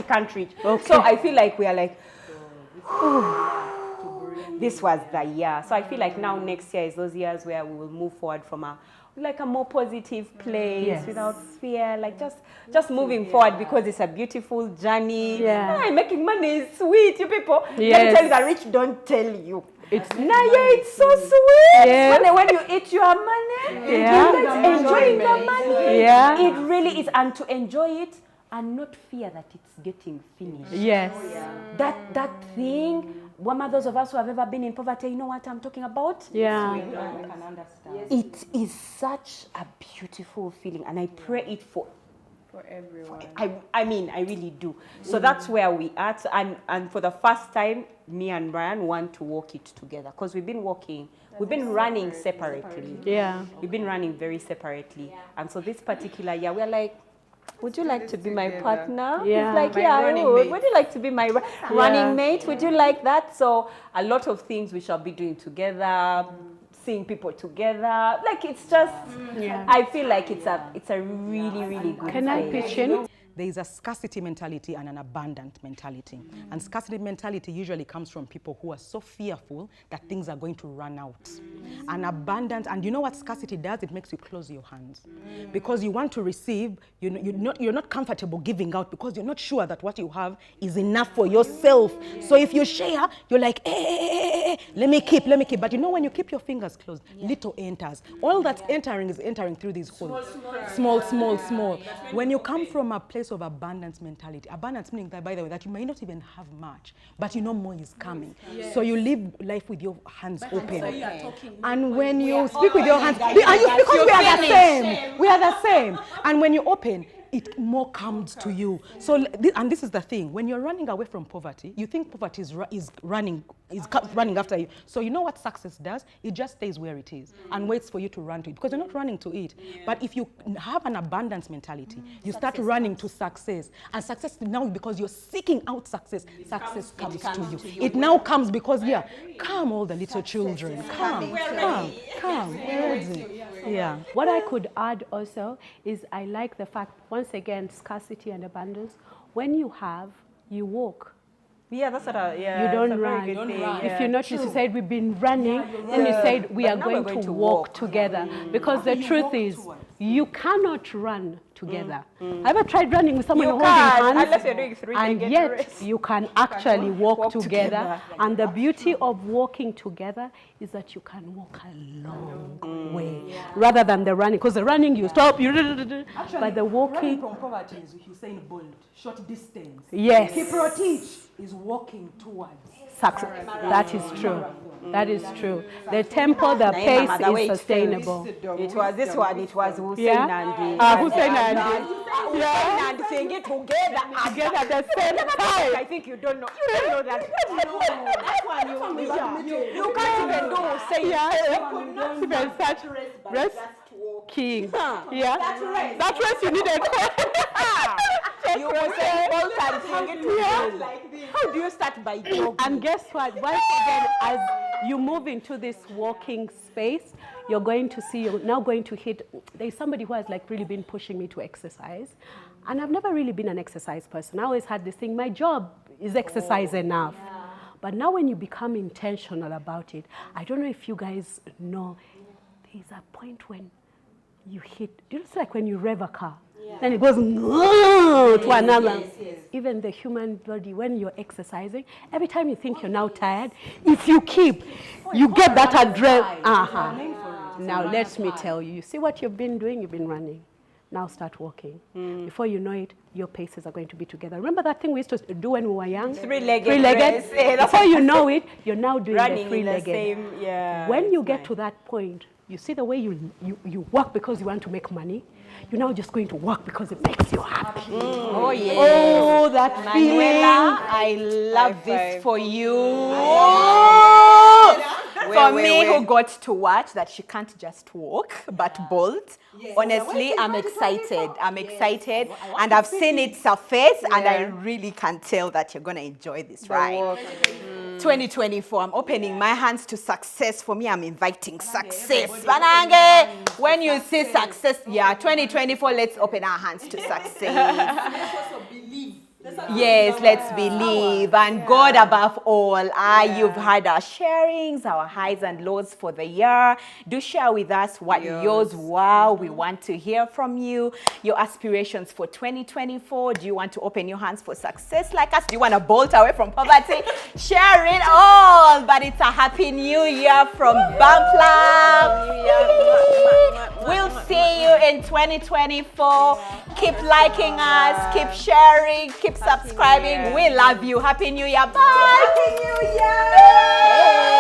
E: country. So I feel like we are like, this was the year. So I feel like now next year is those years where we will move forward from a more positive place without fear, like just moving forward because it's a beautiful journey. Yeah. Making money is sweet, you people. Let me tell you, the rich don't tell you. It's so sweet. Yes. When you eat your money, money.
F: Yeah.
E: You guys enjoying the money.
F: Yeah.
E: It really is, and to enjoy it and not fear that it's getting finished.
F: Yes.
E: That thing. One of those of us who have ever been in poverty, you know what I'm talking about?
F: Yeah.
E: It is such a beautiful feeling, and I pray it for everyone. I mean, I really do. So that's where we are. And for the first time, me and Brian want to walk it together, because we've been running separately.
F: Yeah.
E: We've been running very separately. And so this particular year, we're like, would you like to be my partner?
F: Yeah.
E: He's like, yeah, I would. Would you like to be my running mate? Would you like that? So a lot of things we shall be doing together, seeing people together. Like, it's just, I feel like it's a really, really good
F: Can I
E: thing.
F: pitch in?
B: There is a scarcity mentality and an abundant mentality. And scarcity mentality usually comes from people who are so fearful that things are going to run out. And abundant, and you know what scarcity does? It makes you close your hands. Because you want to receive, you're not comfortable giving out, because you're not sure that what you have is enough for yourself. So if you share, you're like, let me keep. But you know, when you keep your fingers closed, little enters. All that's entering is entering through these holes. Small. When you come from a place of abundance mentality, abundance meaning that, by the way, that you may not even have much, but you know more is coming. So you live life with your hands open. And when you speak with your hands, because we are the same. And when you open, it more comes to you. So, and this is the thing: when you're running away from poverty, you think poverty is running after you. So you know what success does? It just stays where it is and waits for you to run to it, because you're not running to it. But if you have an abundance mentality, you start running to success. And success now, because you're seeking out success, success comes to you. It now comes because, come all the little children, come. Where is it? Yeah.
F: What I could add also is I like the fact, once again, scarcity and abundance. When you have, you walk.
E: Yeah, that's what
F: You don't run. If you notice, you said we've been running, then you said we are going to walk together. Because the truth is, you cannot run together. Have you ever tried running with someone holding hands?
E: Unless you're doing
F: And yet, you can actually walk together. And the beauty of walking together is that you can walk a long way, rather than the running. Because the running, you stop, but the walking...
C: Running from poverty is Usain Bolt, short distance.
F: Yes.
C: Kiprotich is walking towards
F: Success. That is true. That is true. The tempo, the pace is sustainable.
E: It was this one, it was Hussein and
F: Hussein and
E: Hussein and sing it together
F: at the same time.
E: I think you don't know. You don't know that. That one you can't even do Hussein.
F: Even such rest king. That race you needed.
E: You will say Bolt and sing it together. How do you start by jogging?
F: And guess what? Once again, as you move into this walking space, you're going to see, you're now going to hit, there's somebody who has like really been pushing me to exercise. And I've never really been an exercise person. I always had this thing, my job is exercise enough. But now when you become intentional about it, I don't know if you guys know, there's a point when you hit, it's like when you rev a car. Then it goes to another. Even the human body, when you're exercising, every time you think you're now tired, if you keep, you get that adrenaline. Now let me tell you, you see what you've been doing? You've been running. Now start walking. Before you know it, your paces are going to be together. Remember that thing we used to do when we were young? Three-legged. Before you know it, you're now doing
E: running
F: the three-legged. When you get to that point, you see the way you work because you want to make money. You're now just going to work because it makes you happy.
A: Oh, yeah.
F: Oh, that feeling.
A: I love this for you. For me, who got to watch that she can't just walk, but bolt. Honestly, I'm excited. I'm excited. And I've seen it surface, and I really can tell that you're going to enjoy this ride. 2024, I'm opening my hands to success. For me, I'm inviting success. Banange, when you see success, 2024, let's open our hands to success. Yes, let's believe. And God above all, you've had our sharings, our highs and lows for the year. Do share with us what yours were. We want to hear from you. Your aspirations for 2024. Do you want to open your hands for success like us? Do you want to bolt away from poverty? Share it all. But it's a happy new year from Bumpla. We'll see you in 2024. Keep liking us, keep sharing, keep subscribing. We love you. Happy New Year. Bye. Happy New Year.